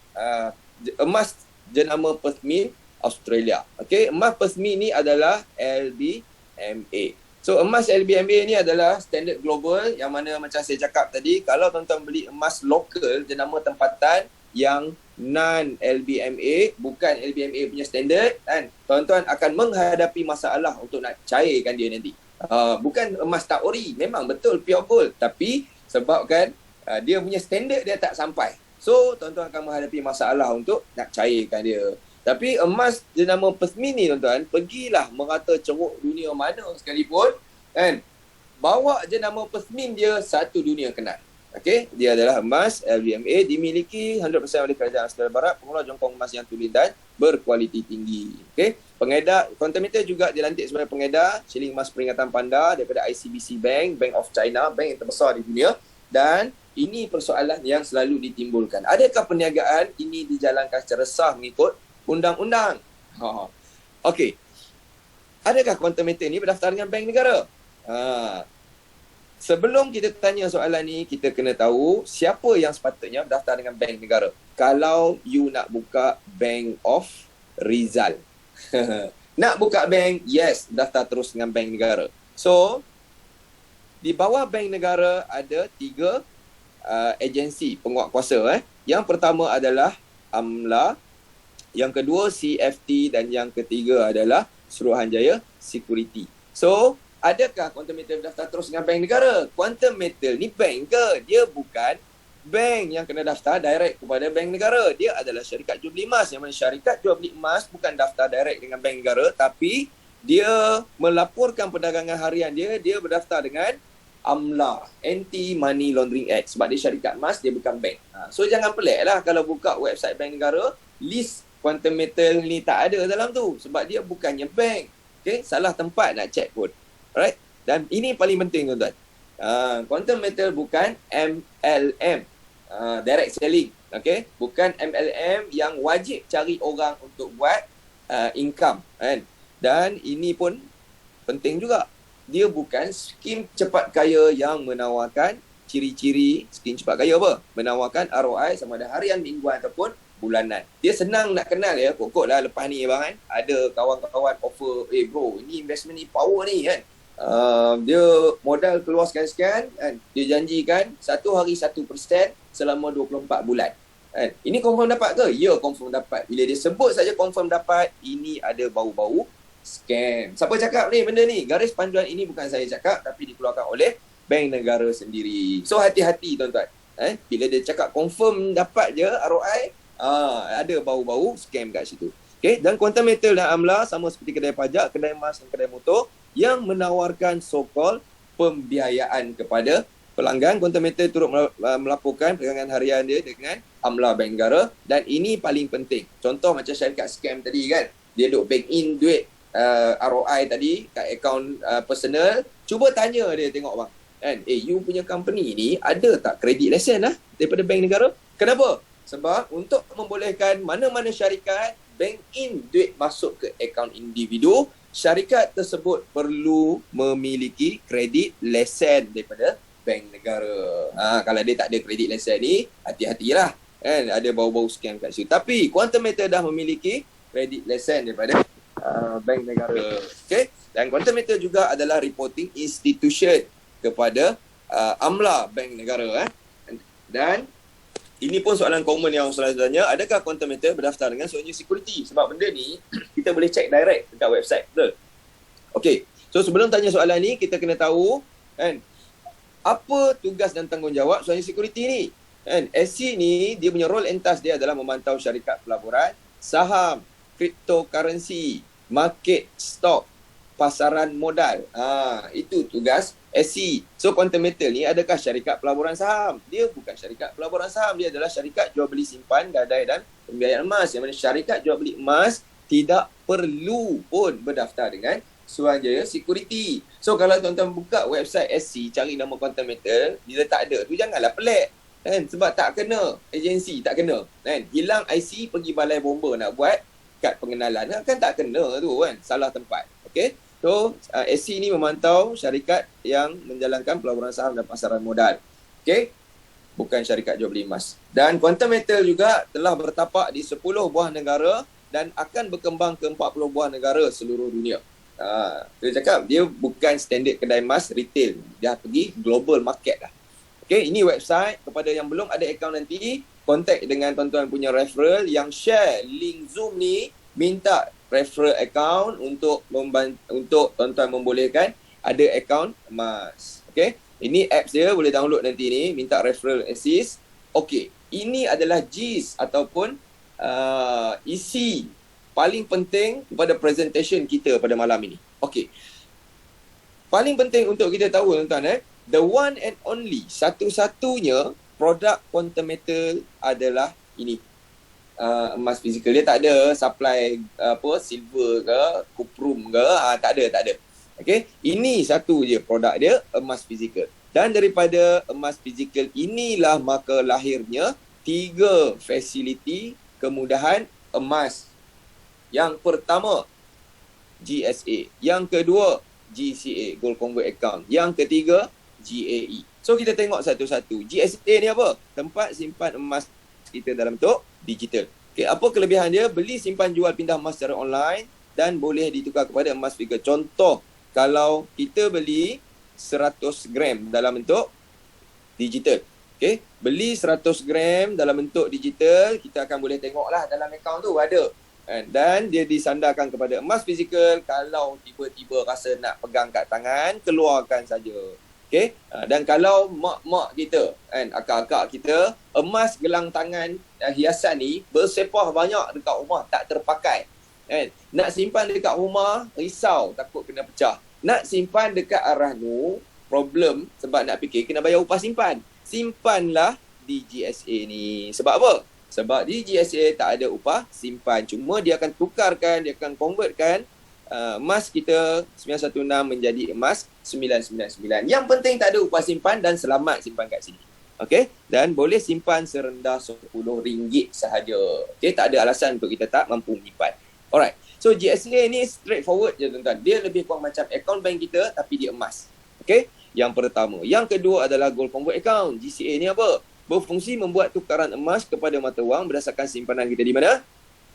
emas jenama Perthmin Australia. Okey, emas Perthmin ni adalah LBMA. So emas LBMA ni adalah standard global yang mana macam saya cakap tadi, kalau tuan-tuan beli emas lokal jenama tempatan yang non-LBMA, bukan LBMA punya standard, kan, tuan-tuan akan menghadapi masalah untuk nak cairkan dia nanti. Bukan emas tak ori, memang betul pure gold, tapi sebabkan dia punya standard dia tak sampai. So tuan-tuan akan menghadapi masalah untuk nak cairkan dia. Tapi emas jenama Perthmin ni tuan-tuan, pergilah merata ceruk dunia mana sekalipun, kan, bawa jenama Perthmin dia satu dunia kenal. Okey, dia adalah emas LBMA, dimiliki 100% oleh Kerajaan Australia Barat, pengeluar jongkong emas yang tulen dan berkualiti tinggi. Okey, pengedar Quantum Metal juga dilantik sebagai pengedar shilling emas peringatan panda daripada ICBC Bank, Bank of China, bank yang terbesar di dunia. Dan ini persoalan yang selalu ditimbulkan. Adakah perniagaan ini dijalankan secara sah mengikut undang-undang? Okey. Adakah Quantum Metal ni berdaftar dengan bank negara? Sebelum kita tanya soalan ni, kita kena tahu siapa yang sepatutnya berdaftar dengan bank negara. Kalau you nak buka Bank of Rizal. Nak buka bank, yes, daftar terus dengan bank negara. So, di bawah bank negara ada 3 agensi penguatkuasa. Yang pertama adalah AMLA, yang kedua CFT dan yang ketiga adalah Suruhanjaya Security. So, adakah Quantum Metal daftar terus dengan bank negara? Quantum Metal ni bank ke? Dia bukan bank yang kena daftar direct kepada bank negara. Dia adalah syarikat jual beli emas, yang mana syarikat jual beli emas bukan daftar direct dengan bank negara, tapi dia melaporkan perdagangan harian dia berdaftar dengan AMLA, Anti-Money Laundering Act. Sebab dia syarikat emas, dia bukan bank. So jangan pelik lah kalau buka website bank negara, list Quantum Metal ni tak ada dalam tu. Sebab dia bukannya bank. Okay? Salah tempat nak check pun. Alright? Dan ini paling penting tuan-tuan. Quantum Metal bukan MLM. Direct selling. Okay? Bukan MLM yang wajib cari orang untuk buat income. Kan? Dan ini pun penting juga. Dia bukan skim cepat kaya yang menawarkan ciri-ciri skim cepat kaya apa? Menawarkan ROI sama ada harian, mingguan ataupun bulanan. Dia senang nak kenal ya. Pokok lah lepas ni bang kan. Ada kawan-kawan offer, bro, ini investment ni power ni kan. Dia modal keluar sekian-sekian kan. Dia janjikan 1 hari 1% selama 24 bulan. Kan? Ini confirm dapat ke? Ya, confirm dapat. Bila dia sebut saja confirm dapat, ini ada bau-bau scam. Siapa cakap ni benda ni? Garis panduan ini bukan saya cakap, tapi dikeluarkan oleh bank negara sendiri. So hati-hati tuan-tuan. Bila dia cakap confirm dapat je ROI, ada bau-bau scam kat situ. Okay? Dan Quantum Metal dan AMLA sama seperti kedai pajak, kedai emas dan kedai motor yang menawarkan so-called pembiayaan kepada pelanggan. Quantum Metal turut melaporkan perdagangan harian dia dengan AMLA Bank Negara, dan ini paling penting. Contoh macam syarikat scam tadi kan, dia duk bank in duit ROI tadi kat akaun personal. Cuba tanya dia, tengok bang kan, you punya company ni ada tak kredit lesen daripada bank negara? Kenapa? Sebab untuk membolehkan mana-mana syarikat bank in duit masuk ke akaun individu, syarikat tersebut perlu memiliki kredit lesen daripada bank negara. Kalau dia tak ada kredit lesen ni, hati-hatilah kan, ada bau-bau scam kat situ. Tapi Quantum Metal dah memiliki kredit lesen daripada bank negara. Okay? Dan Quantum Metal juga adalah reporting institution kepada AMLA Bank Negara. Dan ini pun soalan common yang selalu tanya, adakah Quantum Metal berdaftar dengan Suruhanjaya Security? Sebab benda ni kita boleh check direct dekat website. Betul? Okay. So sebelum tanya soalan ni, kita kena tahu kan, apa tugas dan tanggungjawab Suruhanjaya Security ni? Kan? SC ni dia punya role and task dia adalah memantau syarikat pelaburan, saham, cryptocurrency, market, stock, pasaran modal. Itu tugas SC. So Quantum Metal ni adakah syarikat pelaburan saham? Dia bukan syarikat pelaburan saham, dia adalah syarikat jual beli simpan, gadai dan pembiayaan emas. Yang mana syarikat jual beli emas tidak perlu pun berdaftar dengan Suruhanjaya Security. So kalau tuan-tuan buka website SC, cari nama Quantum Metal, bila tak ada tu janganlah pelik. Kan? Sebab tak kena agensi, tak kena. Kan? Hilang IC, pergi balai bomba nak buat kad pengenalan. Kan tak kena tu kan, salah tempat. Okay? So, SC ni memantau syarikat yang menjalankan pelaburan saham dan pasaran modal. Okay? Bukan syarikat jual beli emas. Dan Quantum Metal juga telah bertapak di 10 buah negara dan akan berkembang ke 40 buah negara seluruh dunia. Saya cakap, dia bukan standard kedai emas retail. Dia pergi global market lah. Okay, ini website. Kepada yang belum ada akaun nanti, kontak dengan tuan-tuan punya referral yang share link Zoom ni, minta referral account untuk tuan-tuan membolehkan ada akaun emas. Okay, ini apps dia, boleh download nanti ni, minta referral assist. Okay, ini adalah GIS ataupun isi paling penting kepada presentation kita pada malam ini. Okay, paling penting untuk kita tahu tuan-tuan, the one and only, satu-satunya produk Quantum Metal adalah ini. Emas fizikal. Dia tak ada supply silver ke, cuprum ke, tak ada. Okay, ini satu je produk dia, emas fizikal. Dan daripada emas fizikal inilah maka lahirnya 3 fasiliti kemudahan emas. Yang pertama, GSA. Yang kedua, GCA, Gold Convert Account. Yang ketiga, GAE. So kita tengok satu-satu. GSA ni apa? Tempat simpan emas kita dalam bentuk digital. Okay, apa kelebihan dia? Beli, simpan, jual, pindah emas secara online dan boleh ditukar kepada emas fizikal. Contoh, kalau kita beli 100 gram dalam bentuk digital. Okay, beli 100 gram dalam bentuk digital, kita akan boleh tengoklah dalam akaun tu ada. Dan dia disandarkan kepada emas fizikal. Kalau tiba-tiba rasa nak pegang kat tangan, keluarkan saja. Okay? Dan kalau mak-mak kita, akak-akak kita, emas gelang tangan hiasan ni bersepah banyak dekat rumah, tak terpakai. Nak simpan dekat rumah, risau, takut kena pecah. Nak simpan dekat Arahnu, problem sebab nak fikir kena bayar upah simpan. Simpanlah di GSA ni. Sebab apa? Sebab di GSA tak ada upah simpan. Cuma dia akan tukarkan, dia akan convertkan emas kita 916 menjadi emas 999. Yang penting tak ada upah simpan dan selamat simpan kat sini. Okey? Dan boleh simpan serendah RM10 sahaja. Okey? Tak ada alasan untuk kita tak mampu menyimpan. Alright. So GSA ni straightforward je tuan-tuan. Dia lebih kurang macam account bank kita tapi dia emas. Okey? Yang pertama. Yang kedua adalah Gold Convert Account. GCA ni apa? Berfungsi membuat tukaran emas kepada mata wang berdasarkan simpanan kita di mana?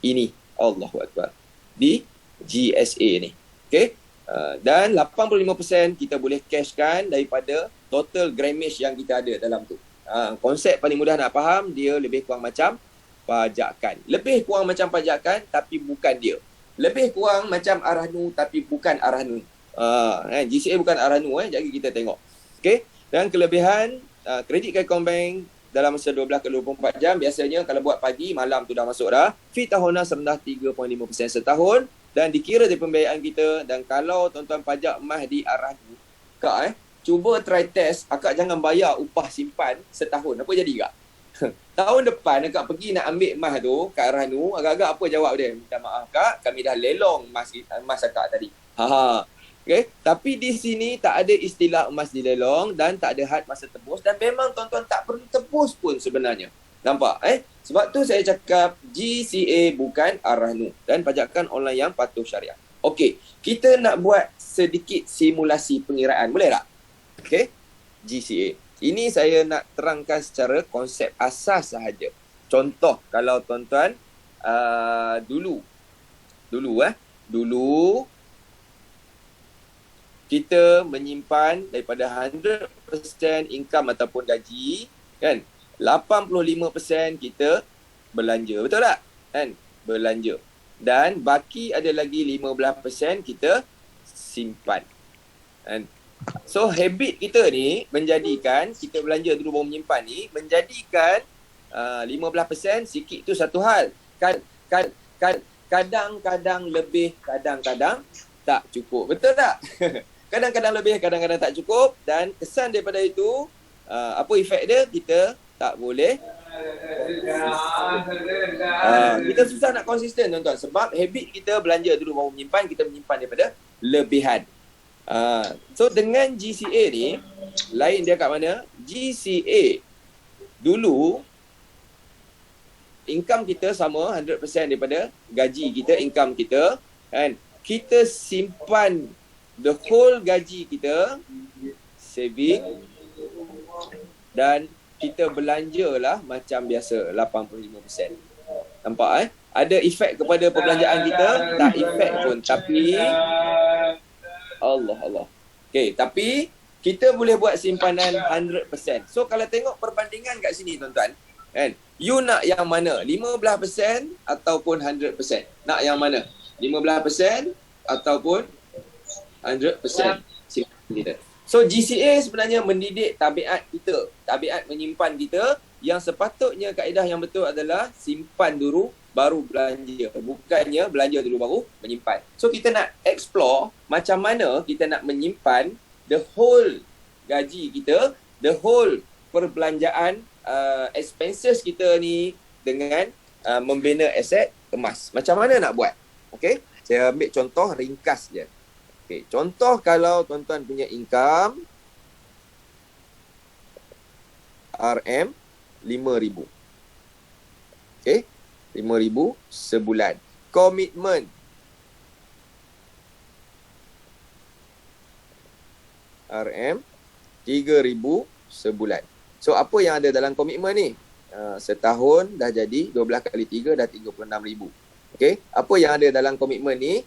Ini. Allahu Akbar. Di GSA ni. Okay? Dan 85% kita boleh cashkan daripada total grammage yang kita ada dalam tu. Konsep paling mudah nak faham, dia lebih kurang macam pajakan. Lebih kurang macam pajakan tapi bukan dia. Lebih kurang macam Arahnu tapi bukan Arahnu. GCA bukan Arahnu. Jadi kita tengok. Okay? Dan kelebihan kredit account bank dalam masa 12 ke 24 jam, biasanya kalau buat pagi, malam tu dah masuk dah. Fee tahunan serendah 3.5% setahun dan dikira dari pembiayaan kita. Dan kalau tuan-tuan pajak emas di Arahnu, Kak cuba try test, akak jangan bayar upah simpan setahun. Apa jadi kak? Tahun depan akak pergi nak ambil emas tu kat Arahnu, agak-agak apa jawab dia? Minta maaf kak, kami dah lelong emas akak tadi. Okay. Tapi di sini tak ada istilah emas dilelong dan tak ada had masa tebus dan memang tuan-tuan tak perlu tebus pun sebenarnya. Nampak? Sebab tu saya cakap GCA bukan Arahnu dan pajakan online yang patuh syariah. Okey, kita nak buat sedikit simulasi pengiraan. Boleh tak? Okey, GCA. Ini saya nak terangkan secara konsep asas sahaja. Contoh, kalau tuan-tuan dulu kita menyimpan daripada 100% income ataupun gaji, kan? 85% kita belanja. Betul tak? Kan? Belanja. Dan baki ada lagi 15% kita simpan. Kan? So habit kita ni menjadikan kita belanja dulu baru menyimpan ni menjadikan 15% sikit tu satu hal. Kadang-kadang lebih, kadang-kadang tak cukup. Betul tak? Kadang-kadang lebih, kadang-kadang tak cukup dan kesan daripada itu apa efek dia? Kita tak boleh kita susah nak konsisten tuan-tuan sebab habit kita belanja dulu baru menyimpan, kita menyimpan daripada lebihan. So dengan GCA ni lain dia kat mana? GCA dulu income kita sama 100% daripada gaji kita, income kita kan. Kita simpan the whole gaji kita saving dan kita belanjalah macam biasa 85%. Nampak Ada efek kepada perbelanjaan kita? Tak efek pun. Tapi Allah. Okay, tapi kita boleh buat simpanan 100%. So kalau tengok perbandingan kat sini tuan-tuan, kan? You nak yang mana? 15% ataupun 100%? Nak yang mana? 15% ataupun 100% simpanan kita. So GCA sebenarnya mendidik tabiat kita, tabiat menyimpan kita, yang sepatutnya kaedah yang betul adalah simpan dulu baru belanja. Bukannya belanja dulu baru menyimpan. So kita nak explore macam mana kita nak menyimpan the whole gaji kita, the whole perbelanjaan expenses kita ni dengan membina aset emas. Macam mana nak buat? Okay, saya ambil contoh ringkas je. Okay, contoh kalau tuan-tuan punya income RM 5,000. Okay, 5,000 sebulan. Komitmen RM 3,000 sebulan. So apa yang ada dalam komitmen ni? Setahun dah jadi 12 kali 3 dah 36,000. Okay, apa yang ada dalam komitmen ni?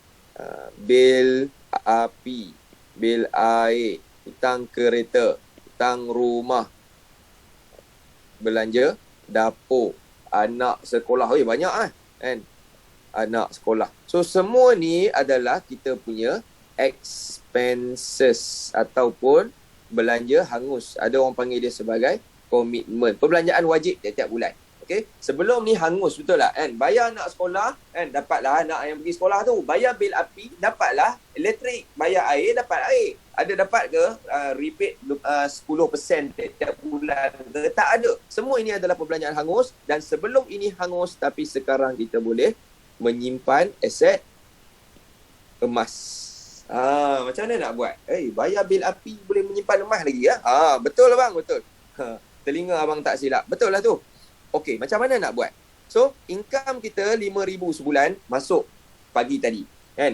Bil api, bil air, hutang kereta, hutang rumah, belanja dapur, anak sekolah. Banyak kan? Anak sekolah. So semua ni adalah kita punya expenses ataupun belanja hangus. Ada orang panggil dia sebagai komitmen. Perbelanjaan wajib tiap-tiap bulan. Okay? Sebelum ni hangus, betul tak? Kan? Bayar anak sekolah, kan? Dapatlah anak yang pergi sekolah tu. Bayar bil api, dapatlah elektrik. Bayar air, dapat air. Ada dapat ke rebate 10% tiap bulan ke? Tak ada. Semua ini adalah perbelanjaan hangus. Dan sebelum ini hangus, tapi sekarang kita boleh menyimpan aset emas. Macam mana nak buat? Bayar bil api boleh menyimpan emas lagi ya? Betul lah bang, betul. Telinga abang tak silap. Betul lah tu. Okey, macam mana nak buat? So, income kita 5,000 sebulan masuk pagi tadi. Kan?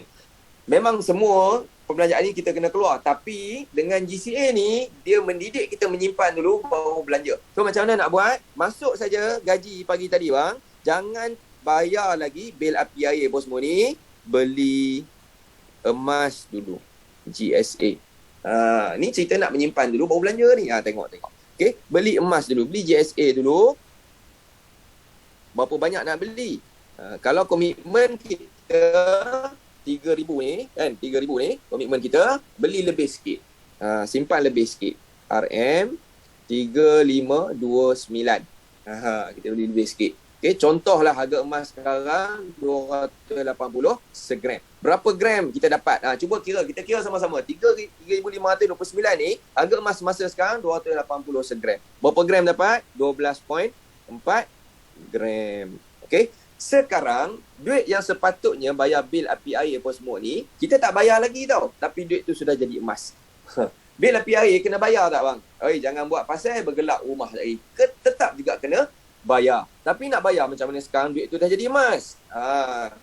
Memang semua perbelanjaan ni kita kena keluar. Tapi dengan GCA ni, dia mendidik kita menyimpan dulu baru belanja. So, macam mana nak buat? Masuk saja gaji pagi tadi bang. Jangan bayar lagi bil api air apa semua ni. Beli emas dulu. GSA. Ni cerita nak menyimpan dulu baru belanja ni. Tengok. Okay, beli emas dulu. Beli GSA dulu. Berapa banyak nak beli? Kalau komitmen kita 3,000 ni, kan? 3,000 ni, komitmen kita, beli lebih sikit. Simpan lebih sikit. RM 3,529. Kita beli lebih sikit. Okay, contohlah harga emas sekarang 280 segram. Berapa gram kita dapat? Cuba kira, kita kira sama-sama. 3,529 ni, harga emas masa sekarang 280 segram. Berapa gram dapat? 12.4 gram. Okay. Sekarang, duit yang sepatutnya bayar bil api air apa semua ni, kita tak bayar lagi tau. Tapi duit tu sudah jadi emas. Bil api air kena bayar tak bang? Jangan buat pasal bergelak rumah lagi. Tetap juga kena bayar. Tapi nak bayar macam mana sekarang duit tu dah jadi emas?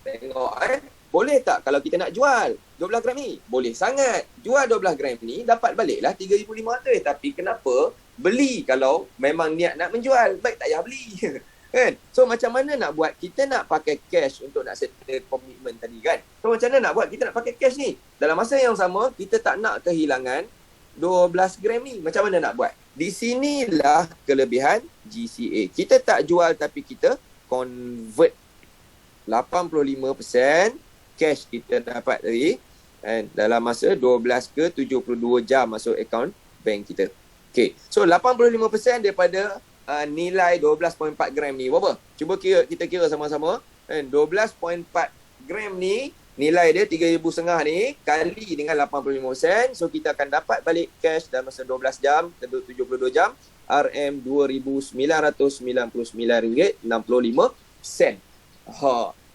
Tengok boleh tak kalau kita nak jual 12 gram ni? Boleh sangat. Jual 12 gram ni, dapat baliklah 3,500. Tapi kenapa beli kalau memang niat nak menjual? Baik tak payah beli. Kan? So macam mana nak buat? Kita nak pakai cash untuk nak settle komitmen tadi kan? So macam mana nak buat? Kita nak pakai cash ni. Dalam masa yang sama, kita tak nak kehilangan 12 gram ni. Macam mana nak buat? Di sinilah kelebihan GCA. Kita tak jual tapi kita convert 85% cash kita dapat tadi. Kan? Dalam masa 12 ke 72 jam masuk akaun bank kita. Okay. So 85% daripada nilai 12.4 gram ni berapa? Cuba kita kira sama-sama. Kan? 12.4 gram ni nilai dia 3,500 ni kali dengan 85%. So kita akan dapat balik cash dalam masa 12 jam, tentu 72 jam, RM2,999.65.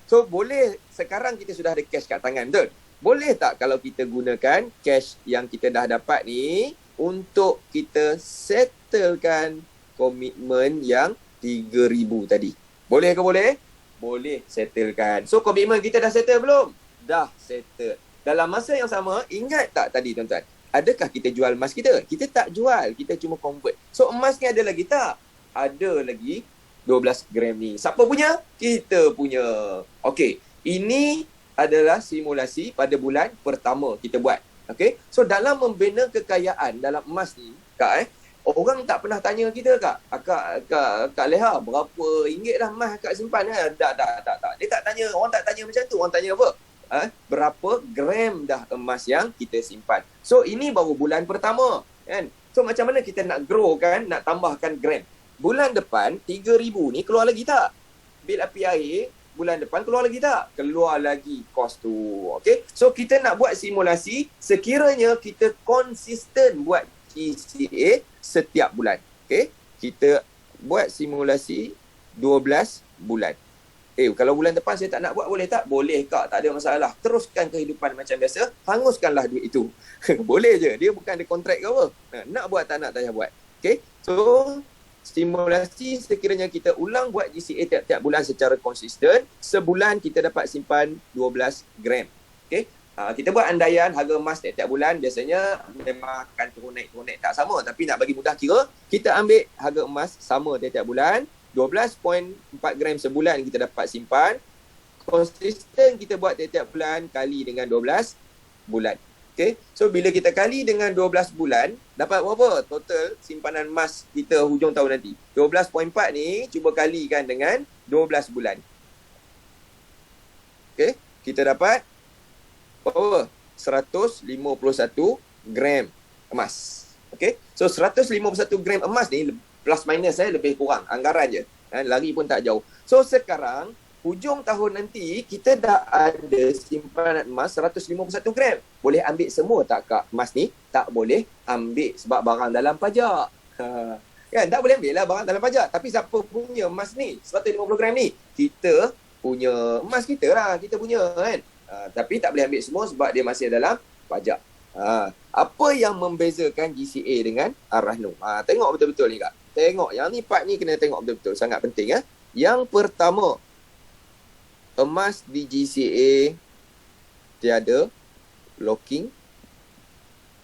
So boleh sekarang kita sudah ada cash kat tangan, betul? Boleh tak kalau kita gunakan cash yang kita dah dapat ni untuk kita settlekan komitmen yang 3,000 tadi? Boleh ke boleh? Boleh settlekan. So komitmen kita dah settle belum? Dah settle. Dalam masa yang sama, ingat tak tadi tuan-tuan? Adakah kita jual emas kita? Kita tak jual, kita cuma convert. So emas ni ada lagi tak? Ada lagi 12 gram ni. Siapa punya? Kita punya. Okey, ini adalah simulasi pada bulan pertama kita buat. Okey, so dalam membina kekayaan dalam emas ni, Kak, orang tak pernah tanya kita, Kak Leha, berapa ringgit dah emas Kak simpan? Tak. Dia tak tanya, orang tak tanya macam tu. Orang tanya apa? Berapa gram dah emas yang kita simpan. So ini baru bulan pertama, kan? So macam mana kita nak grow, kan, nak tambahkan gram? Bulan depan 3,000 ni keluar lagi tak? Bil api air bulan depan keluar lagi tak? Keluar lagi kos tu. Okey. So kita nak buat simulasi sekiranya kita konsisten buat GCA setiap bulan. Okey. Kita buat simulasi 12 bulan. Kalau bulan depan saya tak nak buat, boleh tak? Boleh, Kak, tak ada masalah. Teruskan kehidupan macam biasa, hanguskanlah duit itu. Boleh je. Dia bukan ada kontrak ke apa. Nak buat tak nak, tak payah buat. Okey. So simulasi sekiranya kita ulang buat GCA tiap-tiap bulan secara konsisten, sebulan kita dapat simpan 12 gram. Okey. Kita buat andaian harga emas tiap-tiap bulan biasanya memang akan turun naik tak sama, tapi nak bagi mudah kira, kita ambil harga emas sama tiap-tiap bulan, 12.4 gram sebulan kita dapat simpan. Konsisten kita buat tiap-tiap bulan kali dengan 12 bulan. Okay. So bila kita kali dengan 12 bulan, dapat berapa total simpanan emas kita hujung tahun nanti? 12.4 ni cuba kalikan dengan 12 bulan. Okay. Kita dapat berapa? 151 gram emas. Okay. So 151 gram emas ni plus minus lebih kurang anggaran je. Lari pun tak jauh. So sekarang hujung tahun nanti kita dah ada simpanan emas 151 gram. Boleh ambil semua tak, Kak? Emas ni tak boleh ambil sebab barang dalam pajak. Kan, tak boleh ambil lah barang dalam pajak. Tapi siapa punya emas ni? 150 gram ni. Kita punya emas kita lah. Kita punya, kan. Tapi tak boleh ambil semua sebab dia masih dalam pajak. Apa yang membezakan GCA dengan Ar-Rahnu? Tengok betul-betul ni, Kak. Tengok. Yang ni part ni kena tengok betul-betul. Sangat penting. Yang pertama, emas di GCA tiada locking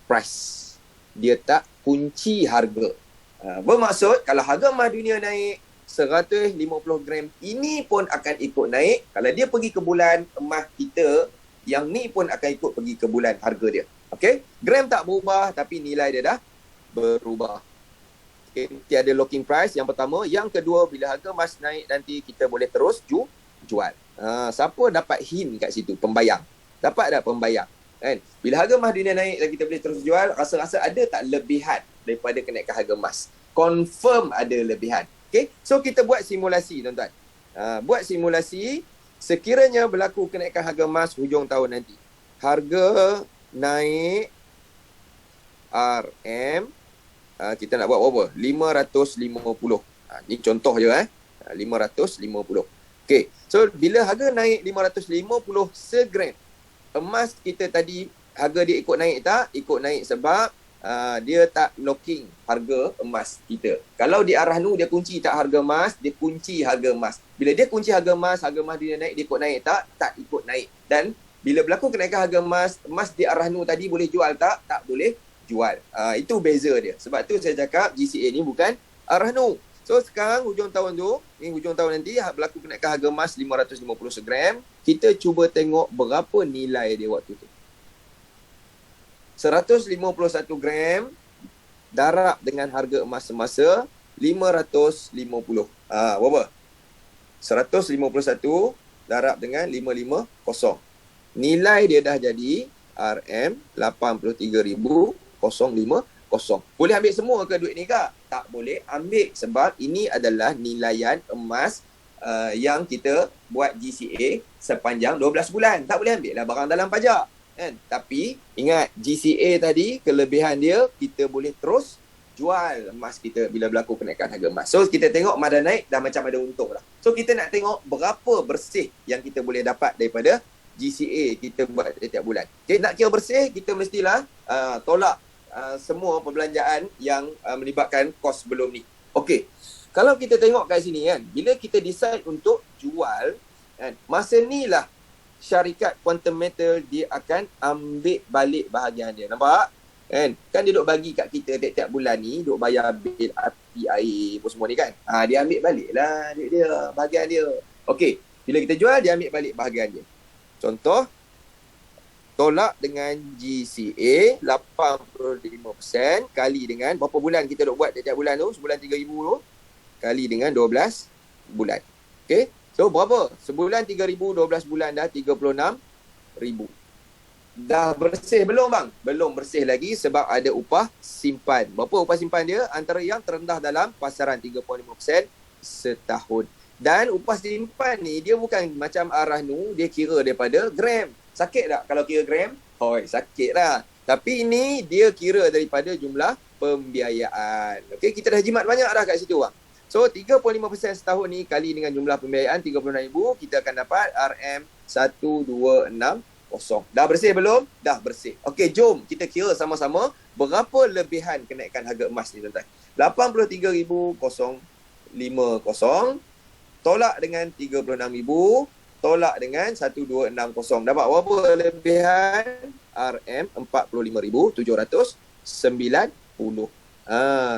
price. Dia tak kunci harga. Bermaksud kalau harga emas dunia naik 150 gram, ini pun akan ikut naik. Kalau dia pergi ke bulan, emas kita yang ni pun akan ikut pergi ke bulan harga dia. Okey? Gram tak berubah tapi nilai dia dah berubah. Okay. Tiada locking price yang pertama. Yang kedua, bila harga emas naik nanti kita boleh terus jual. Siapa dapat hint kat situ? Pembayang. Dapat tak pembayang? Kan? Bila harga emas dunia naik dan kita boleh terus jual, rasa-rasa ada tak lebihan daripada kenaikan harga emas? Confirm ada lebihan. Okay? So kita buat simulasi, tuan-tuan. Buat simulasi sekiranya berlaku kenaikan harga emas hujung tahun nanti. Harga naik RM, kita nak buat berapa? 550. Ni contoh je. 550. Okay. So, bila harga naik 550 segram, emas kita tadi, harga dia ikut naik tak? Ikut naik sebab dia tak locking harga emas kita. Kalau di Ar-Rahnu, dia kunci tak harga emas, dia kunci harga emas. Bila dia kunci harga emas dia naik, dia ikut naik tak? Tak ikut naik. Dan bila berlaku kenaikan harga emas di Ar-Rahnu tadi boleh jual tak? Tak boleh jual. Itu beza dia. Sebab tu saya cakap GCA ni bukan Ar-Rahnu. So sekarang hujung tahun tu, ni hujung tahun nanti berlaku kenaikan harga emas 550 segram. Kita cuba tengok berapa nilai dia waktu tu. 151 gram darab dengan harga emas semasa 550. Berapa? 151 darab dengan 550. Nilai dia dah jadi RM83,050. Boleh ambil semua ke duit ni kak? Tak boleh ambil sebab ini adalah nilaian emas yang kita buat GCA sepanjang 12 bulan. Tak boleh ambil lah barang dalam pajak. Kan? Tapi ingat GCA tadi kelebihan dia kita boleh terus jual emas kita bila berlaku kenaikan harga emas. So kita tengok emas dah naik dah macam ada untung lah. So kita nak tengok berapa bersih yang kita boleh dapat daripada GCA kita buat setiap bulan. Okay, nak kira bersih kita mestilah tolak semua perbelanjaan yang melibatkan kos sebelum ni. Okey. Kalau kita tengok kat sini kan, bila kita decide untuk jual kan, masa ni lah syarikat Quantum Metal dia akan ambil balik bahagian dia. Nampak? Kan dia duk bagi kat kita tiap-tiap bulan ni, duk bayar bil api, air apa semua ni kan. Dia ambil balik lah duit dia, bahagian dia. Okey. Bila kita jual dia ambil balik bahagian dia. Contoh, tolak dengan GCA 85% kali dengan berapa bulan kita duk buat tiap bulan tu, sebulan 3,000 tu, kali dengan 12 bulan. Okay, so berapa? Sebulan 3,000, 12 bulan dah 36,000. Dah bersih belum bang? Belum bersih lagi sebab ada upah simpan. Berapa upah simpan dia? Antara yang terendah dalam pasaran 3.5% setahun. Dan upah simpan ni dia bukan macam Arahnu, dia kira daripada gram. Sakit tak kalau kira gram? Sakit lah. Tapi ini dia kira daripada jumlah pembiayaan. Okey, kita dah jimat banyak dah kat situ bang. So 3.5% setahun ni kali dengan jumlah pembiayaan 36,000, kita akan dapat RM1260. Dah bersih belum? Dah bersih. Okey, jom kita kira sama-sama berapa lebihan kenaikan harga emas ni tuan-tuan. 83,050 tolak dengan 36,000 tolak dengan 1260. Dapat berapa lebihan? RM45,790.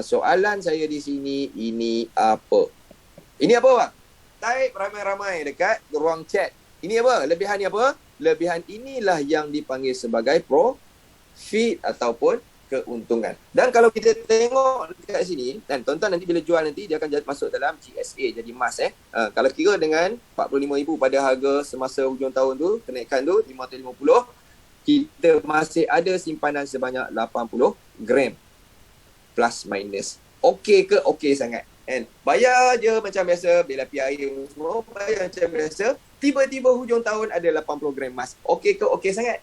Soalan saya di sini, ini apa? Ini apa bang? Type ramai-ramai dekat ruang chat. Ini apa? Lebihan ni apa? Lebihan inilah yang dipanggil sebagai profit ataupun keuntungan. Dan kalau kita tengok dekat sini, dan tuan-tuan nanti bila jual nanti dia akan masuk dalam GSA jadi emas kalau kira dengan 45,000 pada harga semasa hujung tahun tu, kenaikan tu 550, kita masih ada simpanan sebanyak 80 gram plus minus. Okey ke? Okey sangat. Bayar je macam biasa, bil api air semua bayar macam biasa, tiba-tiba hujung tahun ada 80 gram emas. Okey ke? Okey sangat.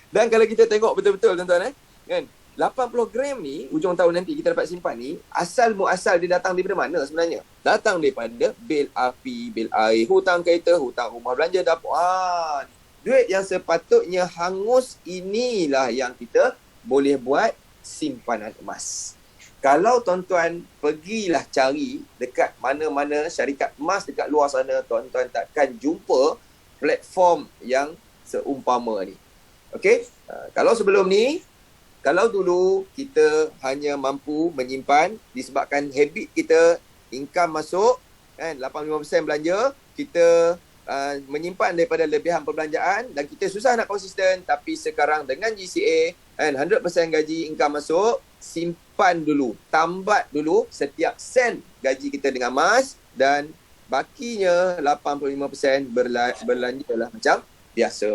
Dan kalau kita tengok betul-betul tuan-tuan kan, 80 gram ni hujung tahun nanti kita dapat simpan ni, asal muasal dia datang daripada mana sebenarnya? Datang daripada bil api, bil air, hutang kereta, hutang rumah belanja dapur. Duit yang sepatutnya hangus, inilah yang kita boleh buat simpanan emas. Kalau tuan-tuan pergilah cari dekat mana-mana syarikat emas dekat luar sana, tuan-tuan takkan jumpa platform yang seumpama ni. Okey? Kalau sebelum ni, kalau dulu kita hanya mampu menyimpan disebabkan habit kita, income masuk kan 85% belanja, kita menyimpan daripada lebihan perbelanjaan dan kita susah nak konsisten. Tapi sekarang dengan GCA kan 100% gaji income masuk, simpan dulu, tambat dulu setiap sen gaji kita dengan emas dan bakinya 85% berlanjut lah macam biasa.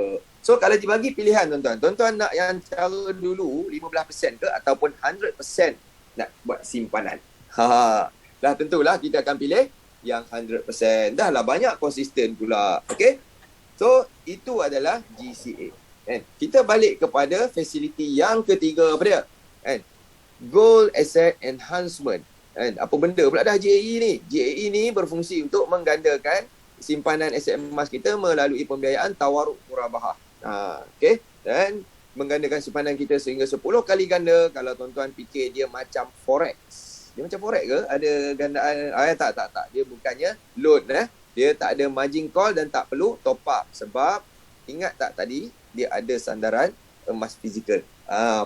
So kalau dibagi pilihan tuan-tuan, tuan-tuan nak yang cara dulu 15% ke ataupun 100% nak buat simpanan? Dah tentulah kita akan pilih yang 100%. Dah lah banyak konsisten pula. Okay? So itu adalah GCA. Kita balik kepada fasiliti yang ketiga apa dia? Gold Asset Enhancement. Apa benda pula dah GAE ni? GAE ni berfungsi untuk menggandakan simpanan aset emas kita melalui pembiayaan tawaruk murabahah. Okay. Dan menggandakan simpanan kita sehingga 10 kali ganda. Kalau tuan-tuan fikir dia macam forex. Dia macam forex ke? Ada gandaan? Tak. Dia bukannya loan. Dia tak ada margin call dan tak perlu top up. Sebab ingat tak tadi dia ada sandaran emas fizikal.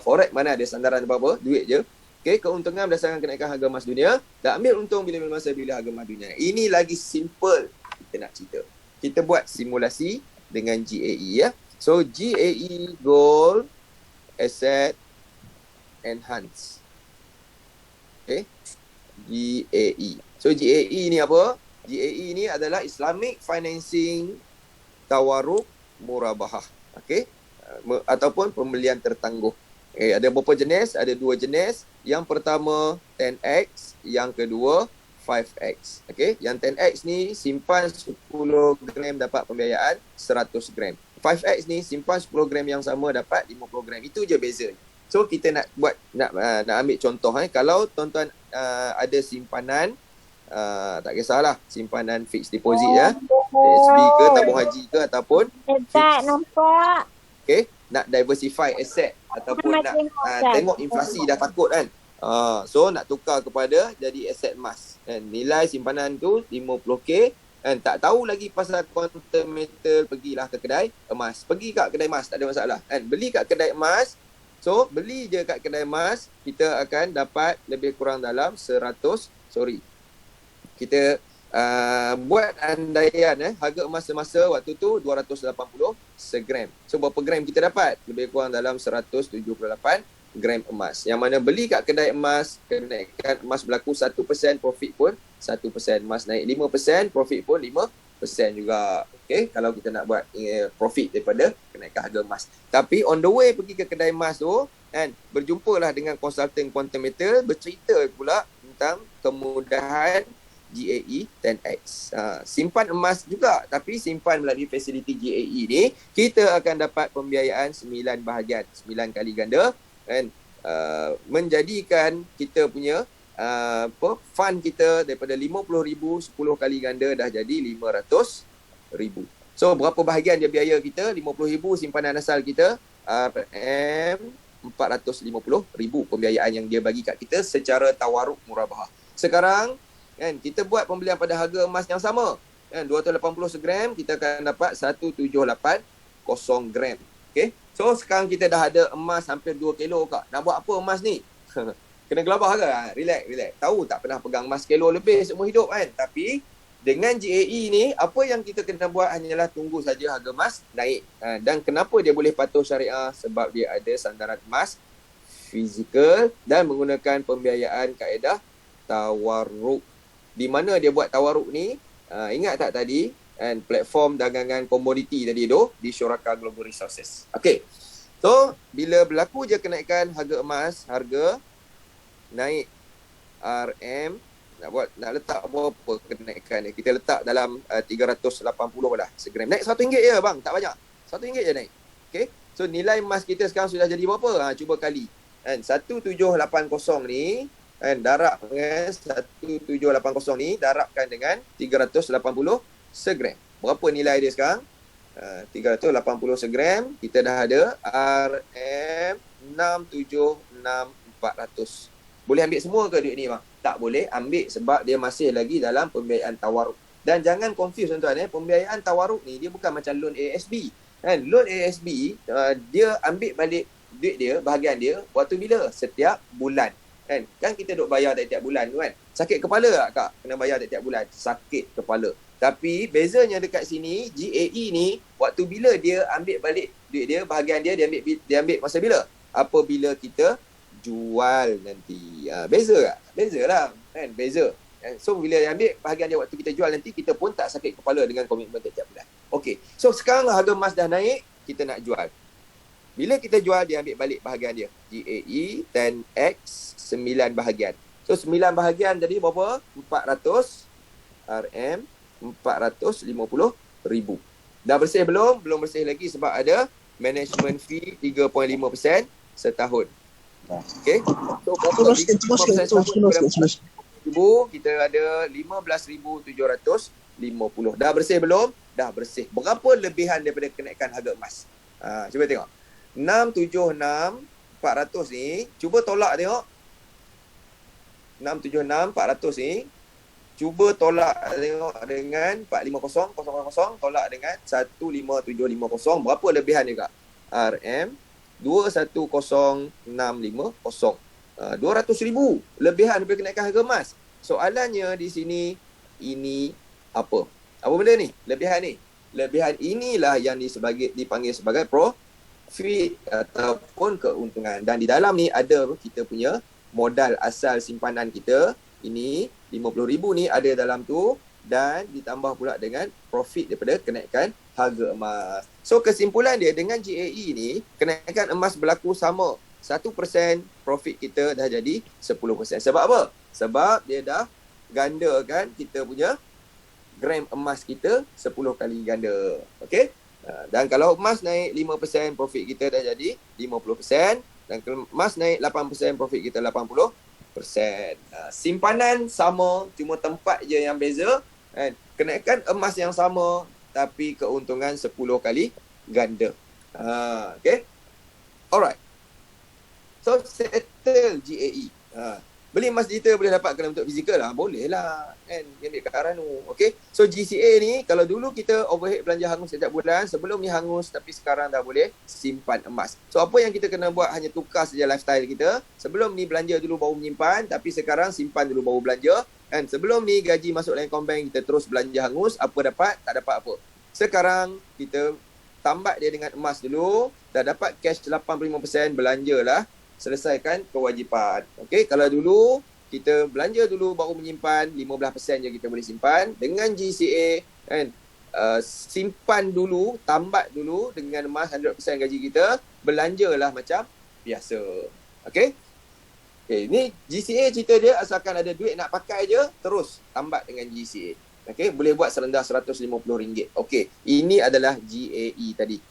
Forex mana ada sandaran apa-apa? Duit je. Okay, keuntungan berdasarkan kenaikan harga emas dunia. Dan ambil untung bila masa bila harga emas dunia. Ini lagi simple kita nak cerita. Kita buat simulasi dengan GAE ya. So GAE Gold Asset Enhance. Okay. GAE. So GAE ni apa? GAE ni adalah Islamic Financing Tawaruk Murabahah. Okay. ataupun pembelian tertangguh. Ada beberapa jenis, ada 2 jenis. Yang pertama 10x, yang kedua 5x. Okey, yang 10x ni simpan 10 gram dapat pembiayaan 100 gram. 5x ni simpan 10 gram yang sama dapat 50 gram. Itu je beza. So kita nak ambil contoh kalau tuan-tuan ada simpanan tak kisahlah, simpanan fixed deposit SB ke tabung haji ke ataupun Hebat, nampak. okey, nak diversify asset ataupun nak tengok inflasi dah takut kan. So nak tukar kepada jadi aset emas. Nilai simpanan tu 50k kan, tak tahu lagi pasal quantum metal, pergilah ke kedai emas. Pergi kat kedai emas tak ada masalah kan. Beli kat kedai emas. So beli je kat kedai emas, kita akan dapat lebih kurang dalam kita buat andaian harga emas semasa waktu tu 280 segram. So berapa gram kita dapat? Lebih kurang dalam 178 gram emas. Yang mana beli kat kedai emas, kenaikan emas berlaku 1%, profit pun 1%. Emas naik 5%, profit pun 5% juga. Okay, kalau kita nak buat profit daripada kenaikan harga emas. Tapi on the way pergi ke kedai emas tu, kan, berjumpalah dengan konsultan quantum metal, bercerita pula tentang kemudahan GAE 10X. Simpan emas juga, tapi simpan melalui fasiliti GAE ni, kita akan dapat pembiayaan 9 bahagian, 9 kali ganda, kan, menjadikan kita punya fund kita daripada 50,000 10 kali ganda dah jadi 500,000. So berapa bahagian dia biaya kita? 50,000 simpanan asal kita, RM 450,000 pembiayaan yang dia bagi kat kita secara tawaruk murabahah. Sekarang kan, kita buat pembelian pada harga emas yang sama. Kan, 280 segram, kita akan dapat 1780 gram. Okay. So, sekarang kita dah ada emas hampir 2 kilo kak. Nak buat apa emas ni? Kena gelabah ke? Relax. Tahu tak pernah pegang emas kilo lebih seumur hidup kan? Tapi, dengan GAE ni, apa yang kita kena buat hanyalah tunggu saja harga emas naik. Dan kenapa dia boleh patuh syariah? Sebab dia ada sandaran emas fizikal dan menggunakan pembiayaan kaedah tawarruk. Di mana dia buat tawaruk ni, ingat tak tadi, and platform dagangan komoditi tadi tu di Syuraka Global Resources. Okey. So, bila berlaku je kenaikan harga emas, harga naik RM, nak letak berapa kenaikan ni? Kita letak dalam 380 lah segram. Naik RM1 je bang, tak banyak. RM1 je naik. Okey. So, nilai emas kita sekarang sudah jadi berapa? Cuba kali. And 1780 ni, kan, darab dengan 1780 ni darabkan dengan 380 segram. Berapa nilai dia sekarang? 380 segram, kita dah ada RM676,400. Boleh ambil semua ke duit ni bang? Tak boleh ambil sebab dia masih lagi dalam pembiayaan tawaruk. Dan jangan confuse tuan-tuan, pembiayaan tawaruk ni dia bukan macam loan ASB. Kan, loan ASB dia ambil balik duit dia, bahagian dia waktu bila? Setiap bulan. Kan kita duk bayar tiap-tiap bulan tu kan. Sakit kepala tak kak? Kena bayar tiap-tiap bulan. Sakit kepala. Tapi bezanya dekat sini, GAE ni, waktu bila dia ambil balik duit dia, bahagian dia ambil masa bila? Apabila kita jual nanti. Beza tak? Beza lah. Kan? Beza. So bila dia ambil bahagian dia waktu kita jual nanti, kita pun tak sakit kepala dengan komitmen tiap-tiap bulan. Okey. So sekarang harga emas dah naik, kita nak jual. Bila kita jual, dia ambil balik bahagian dia. GAE 10X 9 bahagian. So 9 bahagian jadi berapa? 400 RM 450,000. Dah bersih belum? Belum bersih lagi sebab ada management fee 3.5% setahun. Okey. So berapa? 3.5% setahun. Kita ada 15,750. Dah bersih belum? Dah bersih. Berapa lebihan daripada kenaikan harga emas? Cuba tengok. 676,400 ni, cuba tolak tengok. 676,400 ni, cuba tolak tengok dengan 450,000 tolak dengan 15750. Berapa lebihan dia kak? RM 210,650. 200,000 lebihan daripada kenaikan harga emas. Soalannya di sini, ini apa? Apa benda ni? Lebihan ni. Lebihan inilah yang dipanggil sebagai profit ataupun keuntungan. Dan di dalam ni ada kita punya modal asal simpanan kita. Ini 50,000 ni ada dalam tu dan ditambah pula dengan profit daripada kenaikan harga emas. So kesimpulan dia dengan GAE ni, kenaikan emas berlaku sama. 1% profit kita dah jadi 10%. Sebab apa? Sebab dia dah gandakan kita punya gram emas kita 10 kali ganda. Okey? Dan kalau emas naik 5%, profit kita dah jadi 50%. Dan kalau emas naik 8%, profit kita 80%. Simpanan sama, cuma tempat je yang beza. Kan? Kenaikan emas yang sama, tapi keuntungan 10 kali ganda. Okay? Alright. So, settle GAE. Beli emas digital boleh dapat dalam bentuk fizikal lah. Boleh lah. Kan? Dia ambil kat Aranu. Okay? So, GCA ni, kalau dulu kita overhead belanja hangus setiap bulan, sebelum ni hangus, tapi sekarang dah boleh simpan emas. So, apa yang kita kena buat hanya tukar saja lifestyle kita. Sebelum ni belanja dulu baru menyimpan, tapi sekarang simpan dulu baru belanja. Kan? Sebelum ni gaji masuk Lancome Bank, kita terus belanja hangus. Apa dapat? Tak dapat apa. Sekarang, kita tambat dia dengan emas dulu. Dah dapat cash 85%, belanjalah. Selesaikan kewajipan. Okey, kalau dulu kita belanja dulu baru menyimpan, 15% je kita boleh simpan. Dengan GCA kan, simpan dulu, tambat dulu dengan emas 100% gaji kita, belanjalah macam biasa. Okey? Okey, ni GCA cerita dia asalkan ada duit nak pakai je, terus tambat dengan GCA. Okey, boleh buat serendah RM150. Okey, ini adalah GAE tadi.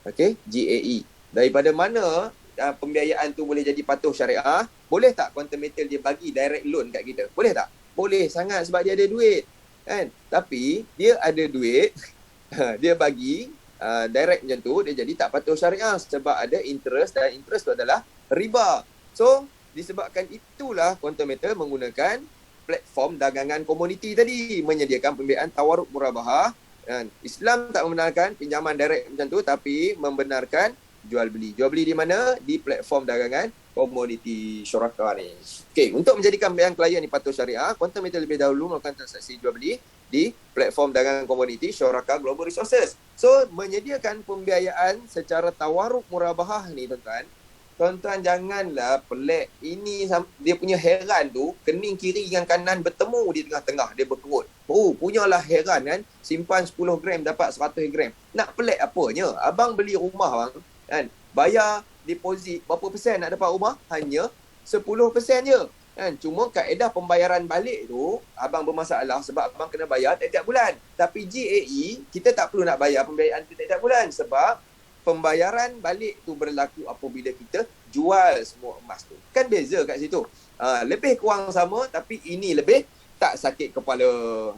Okey, GAE. Daripada mana pembiayaan tu boleh jadi patuh syariah? Boleh tak Quantum Metal dia bagi direct loan kat kita? Boleh tak? Boleh sangat sebab dia ada duit. Kan? Tapi dia ada duit, dia bagi direct macam tu, dia jadi tak patuh syariah sebab ada interest, dan interest tu adalah riba. So, disebabkan itulah Quantum Metal menggunakan platform dagangan komoditi tadi, menyediakan pembiayaan tawaruk murabahah. Islam tak membenarkan pinjaman direct macam tu, tapi membenarkan jual beli. Jual beli di mana? Di platform dagangan komoditi syuraka ni. Okey, untuk menjadikan pembiayaan klien ni patuh syariah, Quantum Metal lebih dahulu melakukan transaksi jual beli di platform dagangan komoditi syuraka Global Resources. So, menyediakan pembiayaan secara tawaruk murabahah ni, tuan-tuan. Tuan-tuan janganlah pelik. Ini dia punya heran tu, kening kiri dengan kanan bertemu di tengah-tengah, dia berkerut. Oh, punyalah heran kan, simpan 10 gram dapat 100 gram. Nak pelik apanya? Abang beli rumah bang, kan, bayar deposit berapa persen nak dapat rumah? Hanya 10% je. Kan, cuma kaedah pembayaran balik tu abang bermasalah sebab abang kena bayar tiap-tiap bulan. Tapi GAE kita tak perlu nak bayar pembiayaan tu tiap-tiap bulan sebab pembayaran balik tu berlaku apabila kita jual semua emas tu. Kan beza kat situ. Lebih kurang sama, tapi ini lebih tak sakit kepala.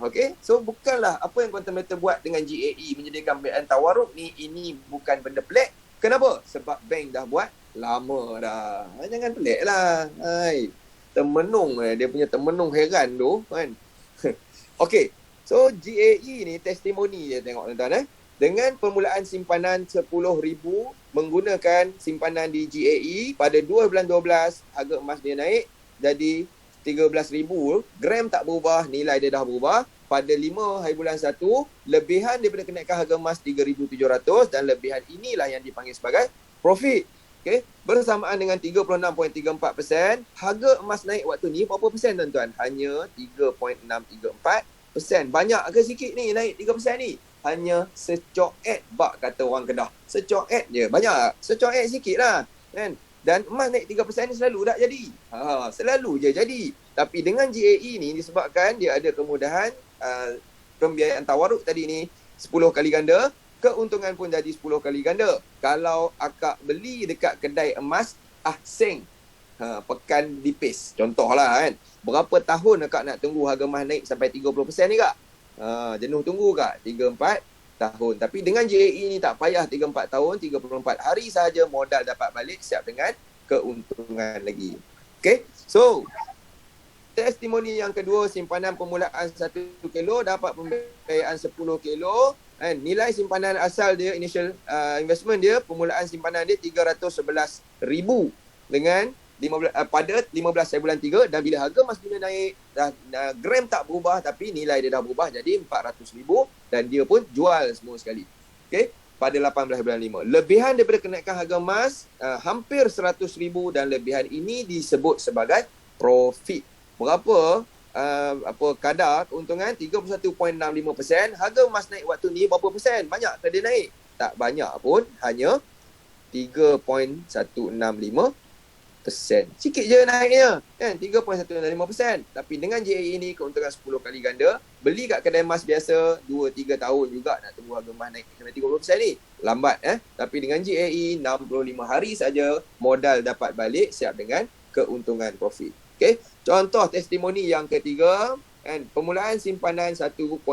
Okey? So bukanlah apa yang Quantum Metal buat dengan GAE menyediakan pembiayaan tawaruk ni, ini bukan benda pelik. Kenapa? Sebab bank dah buat lama dah. Jangan pelik lah. Hai. Termenung dia punya termenung heran tu kan. Okey. So GAE ni testimoni je tengok tuan-tuan. Dengan permulaan simpanan 10,000 menggunakan simpanan di GAE pada 2 bulan 12, harga emas dia naik jadi 13,000. Gram tak berubah, nilai dia dah berubah. Pada 5 hari bulan 1, lebihan daripada kenaikan harga emas 3,700 dan lebihan inilah yang dipanggil sebagai profit. Okay? Bersamaan dengan 36.34%, harga emas naik waktu ni berapa persen tuan-tuan? Hanya 3.634%. Banyak ke sikit ni naik 3% ni? Hanya secoet bak kata orang Kedah. Secoet je. Banyak. Secoet sikit lah. Kan? Dan emas naik 3% ni selalu tak jadi. Selalu je jadi. Tapi dengan GAE ni disebabkan dia ada kemudahan pembiayaan tawaruk tadi ni 10 kali ganda, keuntungan pun jadi 10 kali ganda. Kalau akak beli dekat kedai emas Ahseng, pekan dipis, contohlah kan, berapa tahun akak nak tunggu harga emas naik sampai 30% ni kak? Jenuh tunggu kak? 3-4 tahun. Tapi dengan GAE ni tak payah 3-4 tahun, 34 hari sahaja modal dapat balik, siap dengan keuntungan lagi. Okay, so testimoni yang kedua, simpanan permulaan 1 kilo dapat pembiayaan 10 kilo. Nilai simpanan asal dia, initial investment dia, permulaan simpanan dia 311,000 dengan 15, pada 15 hari bulan 3, dan bila harga emas dunia naik, gram tak berubah tapi nilai dia dah berubah jadi 400,000 dan dia pun jual semua sekali. Okay? Pada 18 bulan 5. Lebihan daripada kenaikan harga emas hampir 100,000 dan lebihan ini disebut sebagai profit. Berapa kadar keuntungan 31.65%. Harga emas naik waktu ni berapa persen? Banyak ke dia naik? Tak banyak pun, hanya 3.165%. Sikit je naiknya, kan? 3.165%. Tapi dengan JAE ni keuntungan 10 kali ganda. Beli kat kedai emas biasa 2-3 tahun juga nak tunggu harga emas naik sampai 30% ni. Lambat Tapi dengan JAE 65 hari saja modal dapat balik siap dengan keuntungan profit. Okey, contoh testimoni yang ketiga, kan? Permulaan simpanan 1.088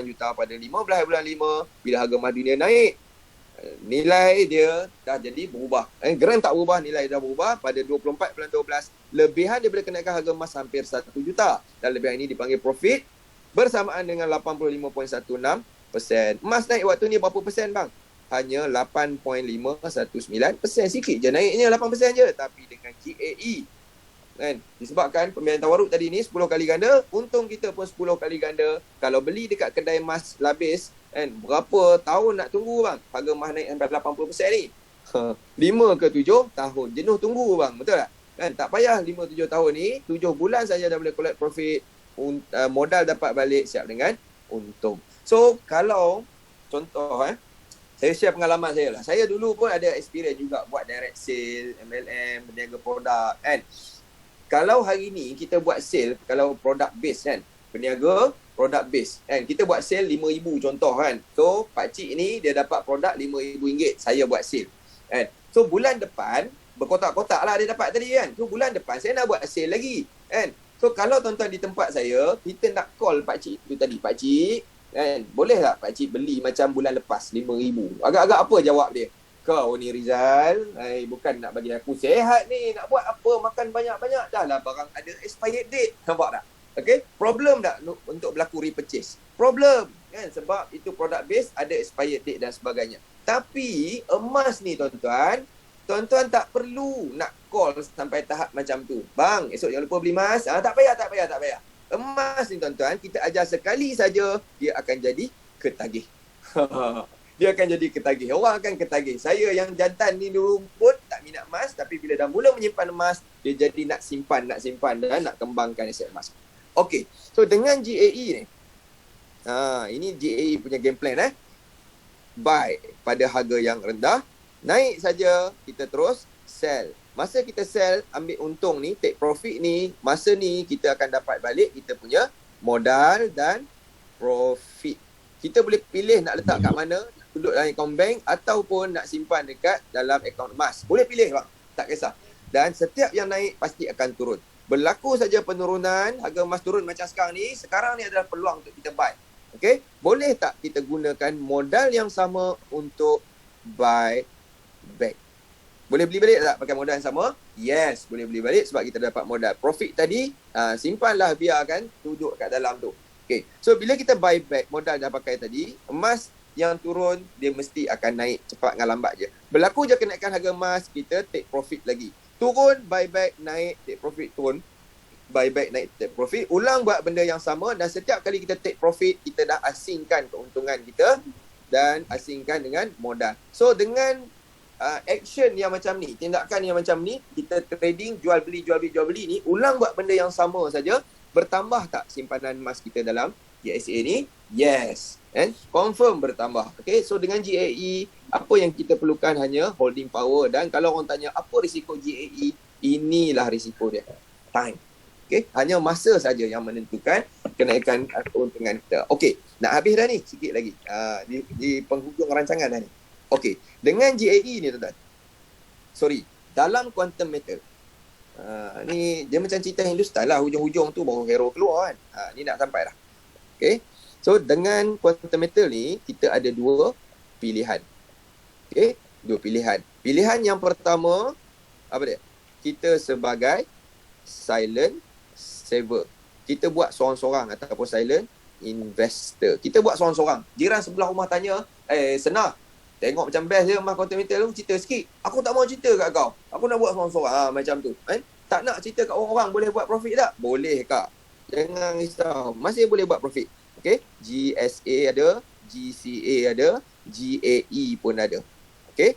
juta pada 15 bulan 5 bila harga emas dunia naik. Nilai dia dah jadi berubah. Gram tak berubah, nilai dah berubah. Pada 24 bulan 12, lebihan daripada kenaikan harga emas hampir 1 juta. Dan lebihan ini dipanggil profit bersamaan dengan 85.16%. Emas naik waktu ni berapa persen bang? Hanya 8.519%. Sikit je naiknya, 8% je. Tapi dengan GAE, kan, disebabkan pembiayaan tawarruk tadi ni 10 kali ganda, untung kita pun 10 kali ganda. Kalau beli dekat kedai emas labis, kan, berapa tahun nak tunggu bang? Harga emas naik sampai 80% ni. 5 ke 7 tahun. Jenuh tunggu bang, betul tak? Kan, tak payah 5-7 tahun ni, 7 bulan saja dah boleh collect profit, modal dapat balik siap dengan untung. So, kalau contoh saya share pengalaman saya lah. Saya dulu pun ada experience juga buat direct sale, MLM, berniaga produk, kan. Kalau hari ni kita buat sale, kalau product base kan, berniaga product base kan, kita buat sale RM5,000 contoh kan. So pakcik ni dia dapat produk RM5,000, saya buat sale kan. So bulan depan berkotak-kotak lah dia dapat tadi kan. So bulan depan saya nak buat sale lagi kan. So kalau tuan-tuan di tempat saya, kita nak call pakcik tu tadi, pakcik kan, boleh tak pakcik beli macam bulan lepas RM5,000? Agak-agak apa jawab dia? Kau ni Rizal, bukan nak bagi aku sehat ni, nak buat apa, makan banyak-banyak, dah lah barang ada expired date. Nampak tak? Okay, problem tak untuk berlaku repurchase? Problem, kan? Sebab itu product base, ada expired date dan sebagainya. Tapi emas ni tuan-tuan tak perlu nak call sampai tahap macam tu. Bang, esok jangan lupa beli emas. Tak payah. Emas ni tuan-tuan, kita ajar sekali saja, dia akan jadi ketagih. Dia akan jadi ketagih. Orang akan ketagih. Saya yang jantan ni dulu pun tak minat emas, tapi bila dah mula menyimpan emas, dia jadi nak simpan dan nak kembangkan aset emas. Okey. So dengan GAE ni, ini GAE punya game plan buy pada harga yang rendah, naik saja kita terus sell. Masa kita sell, ambil untung ni, take profit ni, masa ni kita akan dapat balik kita punya modal dan profit. Kita boleh pilih nak letak kat mana, duduk dalam akaun bank ataupun nak simpan dekat dalam akaun emas. Boleh pilih bang, tak kisah. Dan setiap yang naik pasti akan turun. Berlaku saja penurunan, harga emas turun macam sekarang ni adalah peluang untuk kita buy. Okey, boleh tak kita gunakan modal yang sama untuk buy back? Boleh beli balik tak pakai modal yang sama? Yes, boleh beli balik sebab kita dapat modal. Profit tadi, simpanlah, biarkan duduk kat dalam tu. Okay, so bila kita buy back modal dah pakai tadi, emas yang turun, dia mesti akan naik cepat dengan lambat je. Berlaku je kenaikan harga emas, kita take profit lagi. Turun, buy back, naik, take profit, turun. Buy back, naik, take profit. Ulang buat benda yang sama dan setiap kali kita take profit, kita dah asingkan keuntungan kita dan asingkan dengan modal. So dengan action yang macam ni, tindakan yang macam ni, kita trading, jual beli ni, ulang buat benda yang sama saja. Bertambah tak simpanan emas kita dalam GSA ni? Yes. Confirm bertambah. Okay, so dengan GAE, apa yang kita perlukan hanya holding power. Dan kalau orang tanya apa risiko GAE, inilah risiko dia. Time. Okay, hanya masa saja yang menentukan kenaikan keuntungan kita. Okay, nak habis dah ni, sikit lagi. Di penghujung rancangan dah ni. Okay, dengan GAE ni tuan-tuan. Dalam quantum metal. Ni dia macam cerita Hindustan lah, hujung-hujung tu baru hero keluar kan. Ni nak sampai dah. Okay, so dengan quantum metal ni kita ada dua pilihan. Okay, dua pilihan. Pilihan yang pertama, apa dia? Kita sebagai silent saver. Kita buat seorang-seorang ataupun silent investor. Kita buat seorang-seorang. Jiran sebelah rumah tanya, Senang, tengok macam best je emas quantum metal tu, cerita sikit. Aku tak mau cerita kat kau. Aku nak buat seorang-seorang. Macam tu. Tak nak cerita kat orang-orang, boleh buat profit tak? Boleh kak. Jangan risau. Masih boleh buat profit. Okay. GSA ada, GCA ada, GAE pun ada. Okay.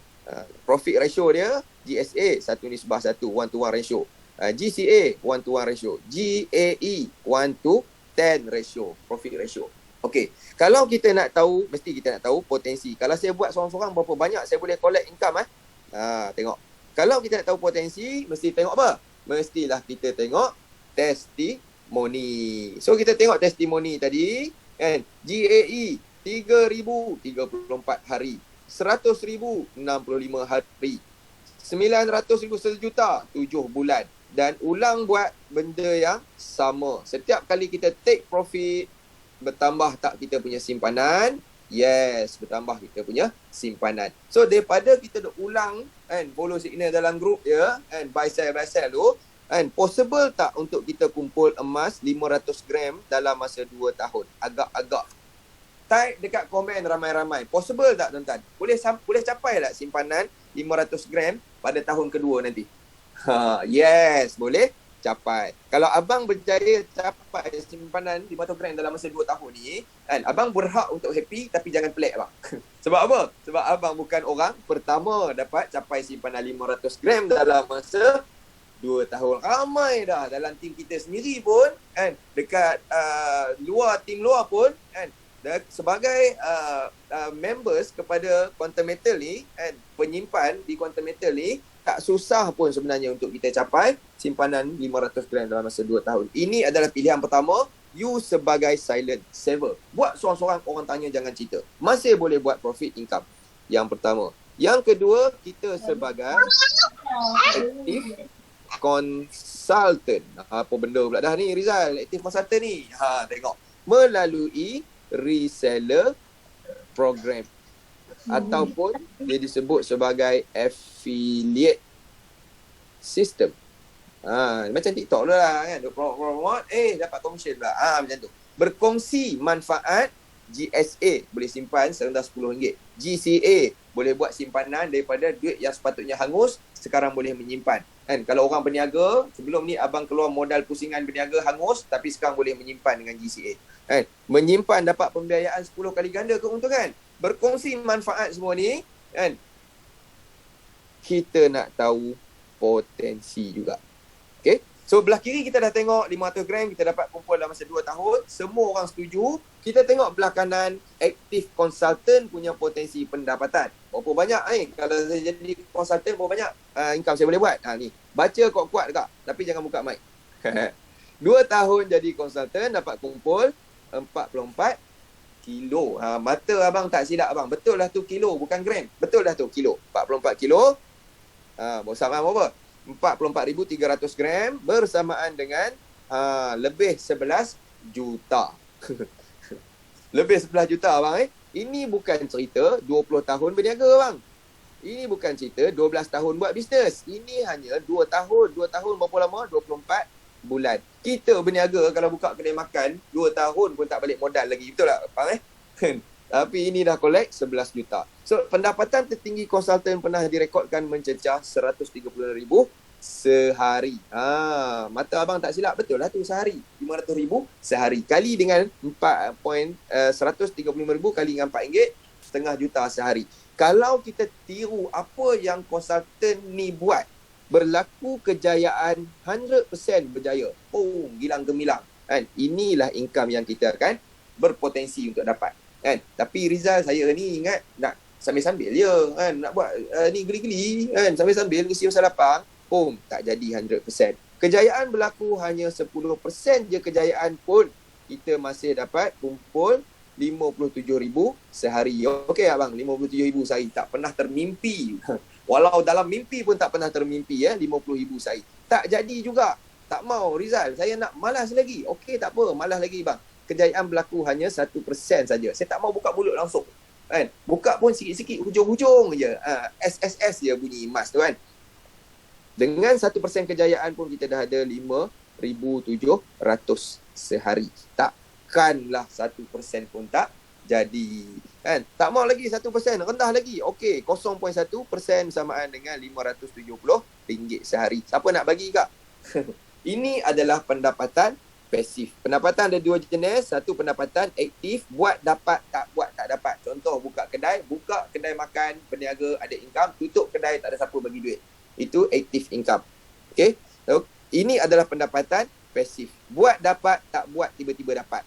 Profit ratio dia, GSA 1:1, 1-to-1 ratio. GCA 1 to 1 ratio. GAE 1 to 10 ratio. Profit ratio. Okey. Kalau kita nak tahu, mesti kita nak tahu potensi. Kalau saya buat seorang-seorang berapa banyak saya boleh collect income tengok. Kalau kita nak tahu potensi, mesti tengok apa? Mestilah kita tengok testimoni. So kita tengok testimoni tadi, kan? GAE 3,000 34 hari. 100,000 65 hari. 900,000 1 juta 7 bulan. Dan ulang buat benda yang sama. Setiap kali kita take profit, bertambah tak kita punya simpanan? Yes, bertambah kita punya simpanan. So daripada kita duk ulang kan, follow signal dalam grup ya, kan, buy sell tu, kan, possible tak untuk kita kumpul emas 500 gram dalam masa 2 tahun? Agak-agak. Type dekat komen ramai-ramai. Possible tak tuan-tuan? Boleh capai tak simpanan 500 gram pada tahun kedua nanti? Yes, boleh capai. Kalau abang berjaya capai simpanan 500 gram dalam masa 2 tahun ni, kan, abang berhak untuk happy tapi jangan pelik abang. Sebab apa? Sebab abang bukan orang pertama dapat capai simpanan 500 gram dalam masa 2 tahun. Ramai dah dalam tim kita sendiri pun, kan, dekat tim luar pun, kan, sebagai members kepada Quantum Metal ni, kan, penyimpan di Quantum Metal ni, tak susah pun sebenarnya untuk kita capai simpanan 500 gram dalam masa 2 tahun. Ini adalah pilihan pertama, you sebagai silent saver. Buat seorang-seorang, orang tanya jangan cerita. Masih boleh buat profit income. Yang pertama. Yang kedua, kita sebagai active consultant. Apa benda pula dah ni Rizal, active consultant ni? Tengok. Melalui reseller program. Ataupun dia disebut sebagai affiliate system. Macam TikTok lah kan. Promote, dapat commission pula. Macam tu. Berkongsi manfaat. GSA boleh simpan serendah RM10. GCA boleh buat simpanan daripada duit yang sepatutnya hangus, sekarang boleh menyimpan. Kan, kalau orang berniaga, sebelum ni abang keluar modal pusingan berniaga hangus, tapi sekarang boleh menyimpan dengan GCA. Kan, menyimpan dapat pembiayaan 10 kali ganda keuntungan. Berkongsi manfaat semua ni, kan. Kita nak tahu potensi juga. Okay. So belah kiri kita dah tengok 500 gram kita dapat kumpul dalam masa 2 tahun. Semua orang setuju. Kita tengok belah kanan active consultant punya potensi pendapatan. Berapa banyak kalau saya jadi consultant, berapa banyak income saya boleh buat? Ni. Baca kuat-kuat dekat. Tapi jangan buka mic. 2 tahun jadi consultant dapat kumpul 44 kilo. Mata abang tak silap abang. Betul lah tu kilo, bukan gram. Betul lah tu kilo. 44 kilo. Bersamaan berapa? 44,300 gram bersamaan dengan lebih 11 juta. Lebih 11 juta abang. Ini bukan cerita 20 tahun berniaga abang. Ini bukan cerita 12 tahun buat bisnes. Ini hanya 2 tahun. 2 tahun berapa lama? 24 bulan. Kita berniaga kalau buka kedai makan 2 tahun pun tak balik modal lagi. Betul tak abang? Tapi ini dah collect 11 juta. So, pendapatan tertinggi konsultan pernah direkodkan mencecah 130,000 sehari. Mata abang tak silap, betul lah tu sehari. 500,000 sehari. Kali dengan 135,000 kali dengan RM4, setengah juta sehari. Kalau kita tiru apa yang konsultan ni buat, berlaku kejayaan 100% berjaya. Gilang gemilang. Kan? Inilah income yang kita akan berpotensi untuk dapat. Kan? Tapi Rizal, saya ni ingat nak sambil-sambil je kan, nak buat ni geli-geli kan, sambil-sambil ngisi masa lapang, tak jadi 100%. Kejayaan berlaku hanya 10% je kejayaan pun kita masih dapat kumpul 57,000 sehari. Okey abang, 57,000 sehari tak pernah termimpi. Walau dalam mimpi pun tak pernah termimpi 50,000 sehari. Tak jadi juga. Tak mau Rizal, saya nak malas lagi. Okey tak apa, malas lagi bang. Kejayaan berlaku hanya 1% saja. Saya tak mau buka mulut langsung. Kan? Buka pun sikit-sikit, hujung-hujung je. SSS je bunyi emas tu kan. Dengan 1% kejayaan pun kita dah ada 5,700 sehari. Takkanlah 1% pun tak jadi. Kan? Tak mau lagi 1%, rendah lagi. Okey, 0.1% samaan dengan RM570 sehari. Siapa nak bagi kak? Ini adalah pendapatan pasif. Pendapatan ada 2 jenis. Satu pendapatan aktif, buat dapat, tak buat tak dapat. Contoh buka kedai makan, berniaga, ada income, tutup kedai, tak ada siapa bagi duit. Itu active income. Okay? So, Ini adalah pendapatan pasif. Buat dapat, tak buat tiba-tiba dapat.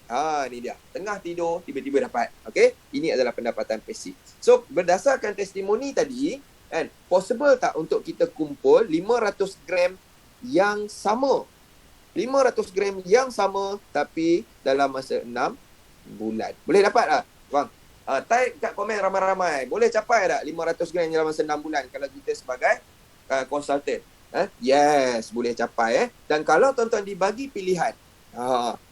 Ni dia. Tengah tidur, tiba-tiba dapat. Okay? Ini adalah pendapatan pasif. So, berdasarkan testimoni tadi, kan, possible tak untuk kita kumpul 500 gram yang sama? 500 gram yang sama tapi dalam masa 6 bulan. Boleh dapat tak, Bang? Type kat komen ramai-ramai. Boleh capai tak 500 gram dalam masa 6 bulan kalau kita sebagai konsultan? Yes, boleh capai. Dan kalau tuan-tuan dibagi pilihan,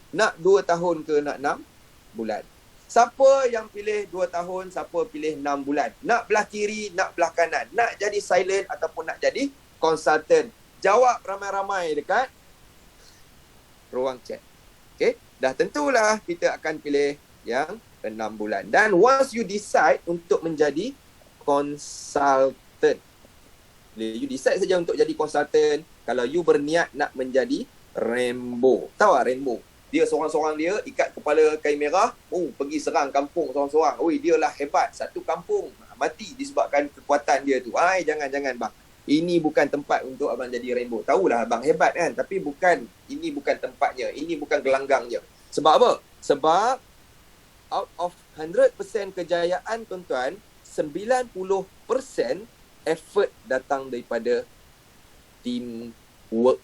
nak 2 tahun ke nak 6 bulan? Siapa yang pilih 2 tahun, siapa pilih 6 bulan? Nak belah kiri, nak belah kanan? Nak jadi silent ataupun nak jadi konsultan? Jawab ramai-ramai dekat ruang chat. Okay? Dah tentulah kita akan pilih yang 6 bulan. Dan once you decide untuk menjadi konsultan, you decide saja untuk jadi konsultan kalau you berniat nak menjadi Rambo. Tahu tak Rambo? Dia seorang-seorang dia ikat kepala kain merah, pergi serang kampung seorang-seorang. Dia lah hebat. Satu kampung mati disebabkan kekuatan dia tu. Jangan bang. Ini bukan tempat untuk abang jadi Rambo. Tahulah abang hebat kan, tapi ini bukan tempatnya. Ini bukan gelanggangnya. Sebab apa? Sebab out of 100% kejayaan tuan-tuan, 90% effort datang daripada teamwork.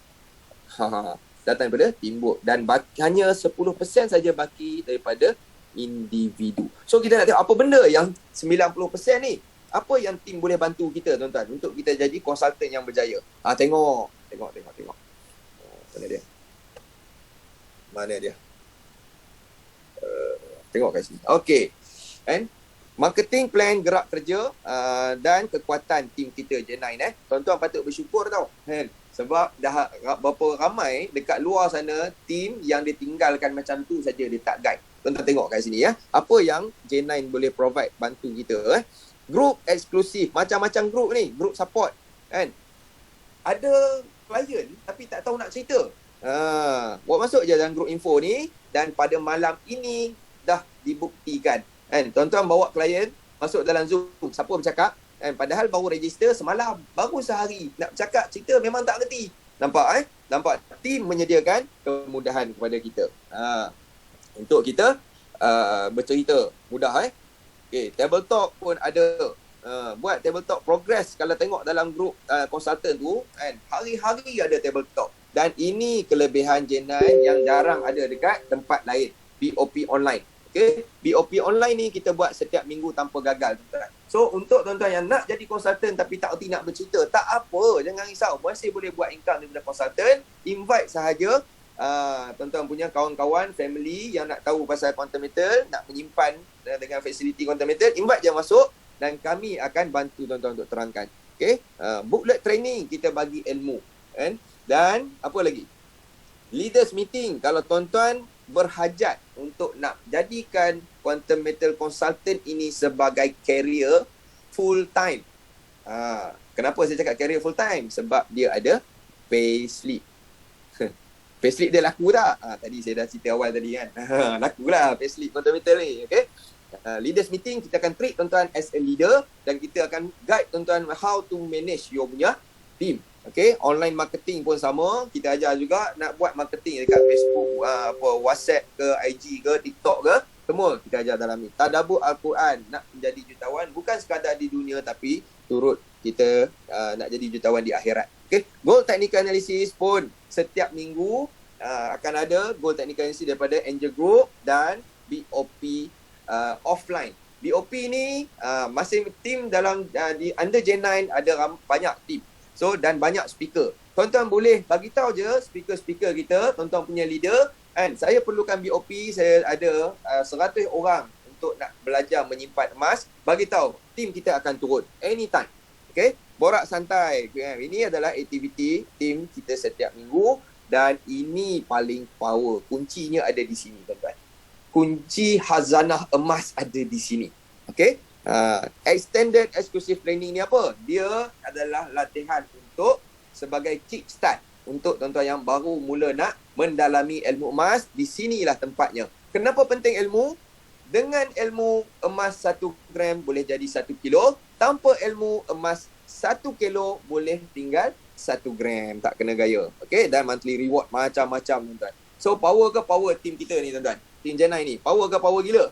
Datang daripada teamwork. Dan hanya 10% saja baki daripada individu. So kita nak tengok apa benda yang 90% ni. Apa yang tim boleh bantu kita tuan-tuan untuk kita jadi konsultan yang berjaya. Tengok. Mana dia? Tengok kat sini. Okey. Marketing plan gerak kerja dan kekuatan tim kita J9 Tuan-tuan patut bersyukur tau. Sebab dah berapa ramai dekat luar sana tim yang ditinggalkan macam tu saja dia tak guide. Tuan-tuan tengok kat sini ya. Apa yang J9 boleh provide bantu kita Group eksklusif, macam-macam group ni, group support kan. Ada klien tapi tak tahu nak cerita. Buat masuk je dalam group info ni dan pada malam ini dah dibuktikan. Tuan-tuan bawa klien masuk dalam Zoom, siapa bercakap? Padahal baru register semalam, baru sehari. Nak bercakap, cerita memang tak kerti. Nampak Nampak tim menyediakan kemudahan kepada kita. Untuk kita bercerita mudah Okay, table talk pun ada. Buat table talk progress. Kalau tengok dalam grup konsultan tu, hari-hari ada table talk. Dan ini kelebihan J9 yang jarang ada dekat tempat lain. BOP online. Okay? BOP online ni kita buat setiap minggu tanpa gagal. So, untuk tuan-tuan yang nak jadi konsultan tapi tak erti nak bercerita, tak apa. Jangan risau. Masih boleh buat income daripada konsultan. Invite sahaja tuan-tuan punya kawan-kawan, family yang nak tahu pasal quantum metal, nak menyimpan dengan fasiliti quantum metal, invite je masuk dan kami akan bantu tuan-tuan untuk terangkan. Okay? Booklet training, kita bagi ilmu. Dan apa lagi? Leaders meeting, kalau tuan-tuan berhajat untuk nak jadikan quantum metal consultant ini sebagai career full time. Kenapa saya cakap career full time? Sebab dia ada payslip. Payslip dia laku tak? Tadi saya dah cerita awal tadi kan. Lakulah payslip quantum metal ni. Okay? Leaders meeting, kita akan treat tuan-tuan as a leader dan kita akan guide tuan-tuan how to manage your punya team. Okay? Online marketing pun sama. Kita ajar juga nak buat marketing dekat Facebook, WhatsApp ke, IG ke, TikTok ke. Semua kita ajar dalam ni. Tadabbur Al-Quran, nak menjadi jutawan bukan sekadar di dunia tapi turut kita nak jadi jutawan di akhirat. Okay? Goal technical analysis pun setiap minggu akan ada goal technical analysis daripada Angel Group dan BOP offline. BOP ni masing tim dalam di under J9 ada banyak tim. So dan banyak speaker. Tuan-tuan boleh bagi tahu je speaker-speaker kita, tuan-tuan punya leader, saya perlukan BOP, saya ada 100 orang untuk nak belajar menyimpan emas, bagi tahu tim kita akan turun anytime. Okay? Borak santai. Ini adalah aktiviti tim kita setiap minggu dan ini paling power. Kuncinya ada di sini, tuan-tuan. Kunci khazanah emas ada di sini. Okay? Extended exclusive training ni apa? Dia adalah latihan untuk sebagai kickstart untuk tuan-tuan yang baru mula nak mendalami ilmu emas. Di sinilah tempatnya. Kenapa penting ilmu? Dengan ilmu emas 1 gram boleh jadi 1 kilo. Tanpa ilmu emas 1 kilo boleh tinggal 1 gram, tak kena gaya. Okay, dan monthly reward macam-macam tuan-tuan. So power ke power team kita ni tuan-tuan, team Jenai ni, power ke power gila?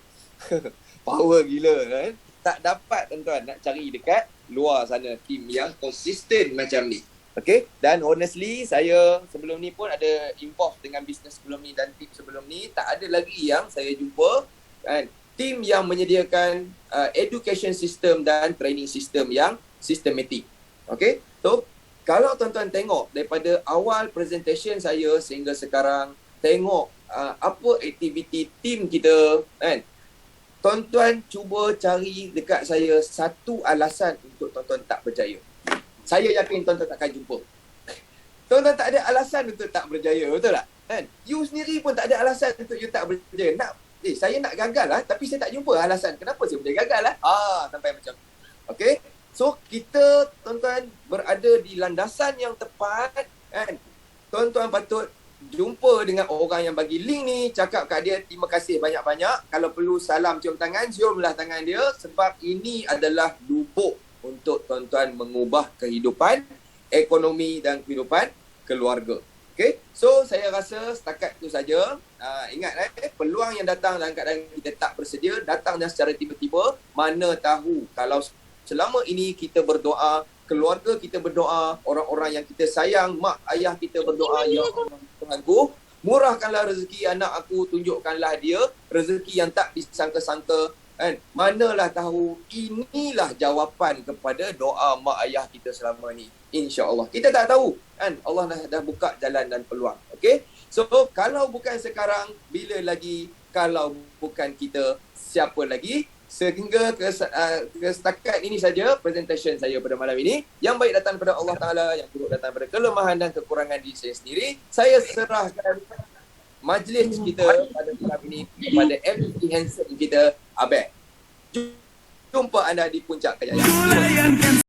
Power gila kan. Tak dapat tuan-tuan nak cari dekat luar sana team yang konsisten macam ni. Okay, dan honestly saya sebelum ni pun ada involve dengan bisnes sebelum ni dan team sebelum ni, tak ada lagi yang saya jumpa kan team yang menyediakan education system dan training system yang systematic. Okay, so kalau tuan-tuan tengok daripada awal presentation saya sehingga sekarang, tengok apa aktiviti team kita kan, tuan-tuan cuba cari dekat saya satu alasan untuk tuan-tuan tak berjaya. Saya yakin tuan-tuan takkan jumpa. Tuan-tuan tak ada alasan untuk tak berjaya, betul tak? Kan? You sendiri pun tak ada alasan untuk you tak berjaya. Saya nak gagal lah, tapi saya tak jumpa alasan kenapa saya boleh gagal lah. Sampai macam tu. Okay? So, kita tuan-tuan berada di landasan yang tepat kan. Tuan-tuan patut jumpa dengan orang yang bagi link ni, cakap kat dia terima kasih banyak-banyak. Kalau perlu salam cium tangan, ciumlah tangan dia sebab ini adalah lubuk untuk tuan-tuan mengubah kehidupan, ekonomi dan kehidupan keluarga. Okay, so saya rasa setakat itu saja. Ingat peluang yang datang dalam keadaan kita tak bersedia, datangnya secara tiba-tiba. Mana tahu kalau selama ini kita berdoa, keluarga kita berdoa, orang-orang yang kita sayang, mak ayah kita berdoa, ya Allah Tuhanku, murahkanlah rezeki anak aku, tunjukkanlah dia rezeki yang tak disangka-sangka. Kan? Manalah tahu inilah jawapan kepada doa mak ayah kita selama ni. InsyaAllah. Kita tak tahu. Kan? Allah dah buka jalan dan peluang. Okay? So, kalau bukan sekarang, bila lagi? Kalau bukan kita, siapa lagi? Sehingga ke setakat ini saja presentation saya pada malam ini. Yang baik datang daripada Allah Ta'ala, yang buruk datang daripada kelemahan dan kekurangan diri saya sendiri. Saya serahkan majlis kita pada malam ini kepada MC Handsome kita, Abed. Jumpa anda di puncak kejayaan.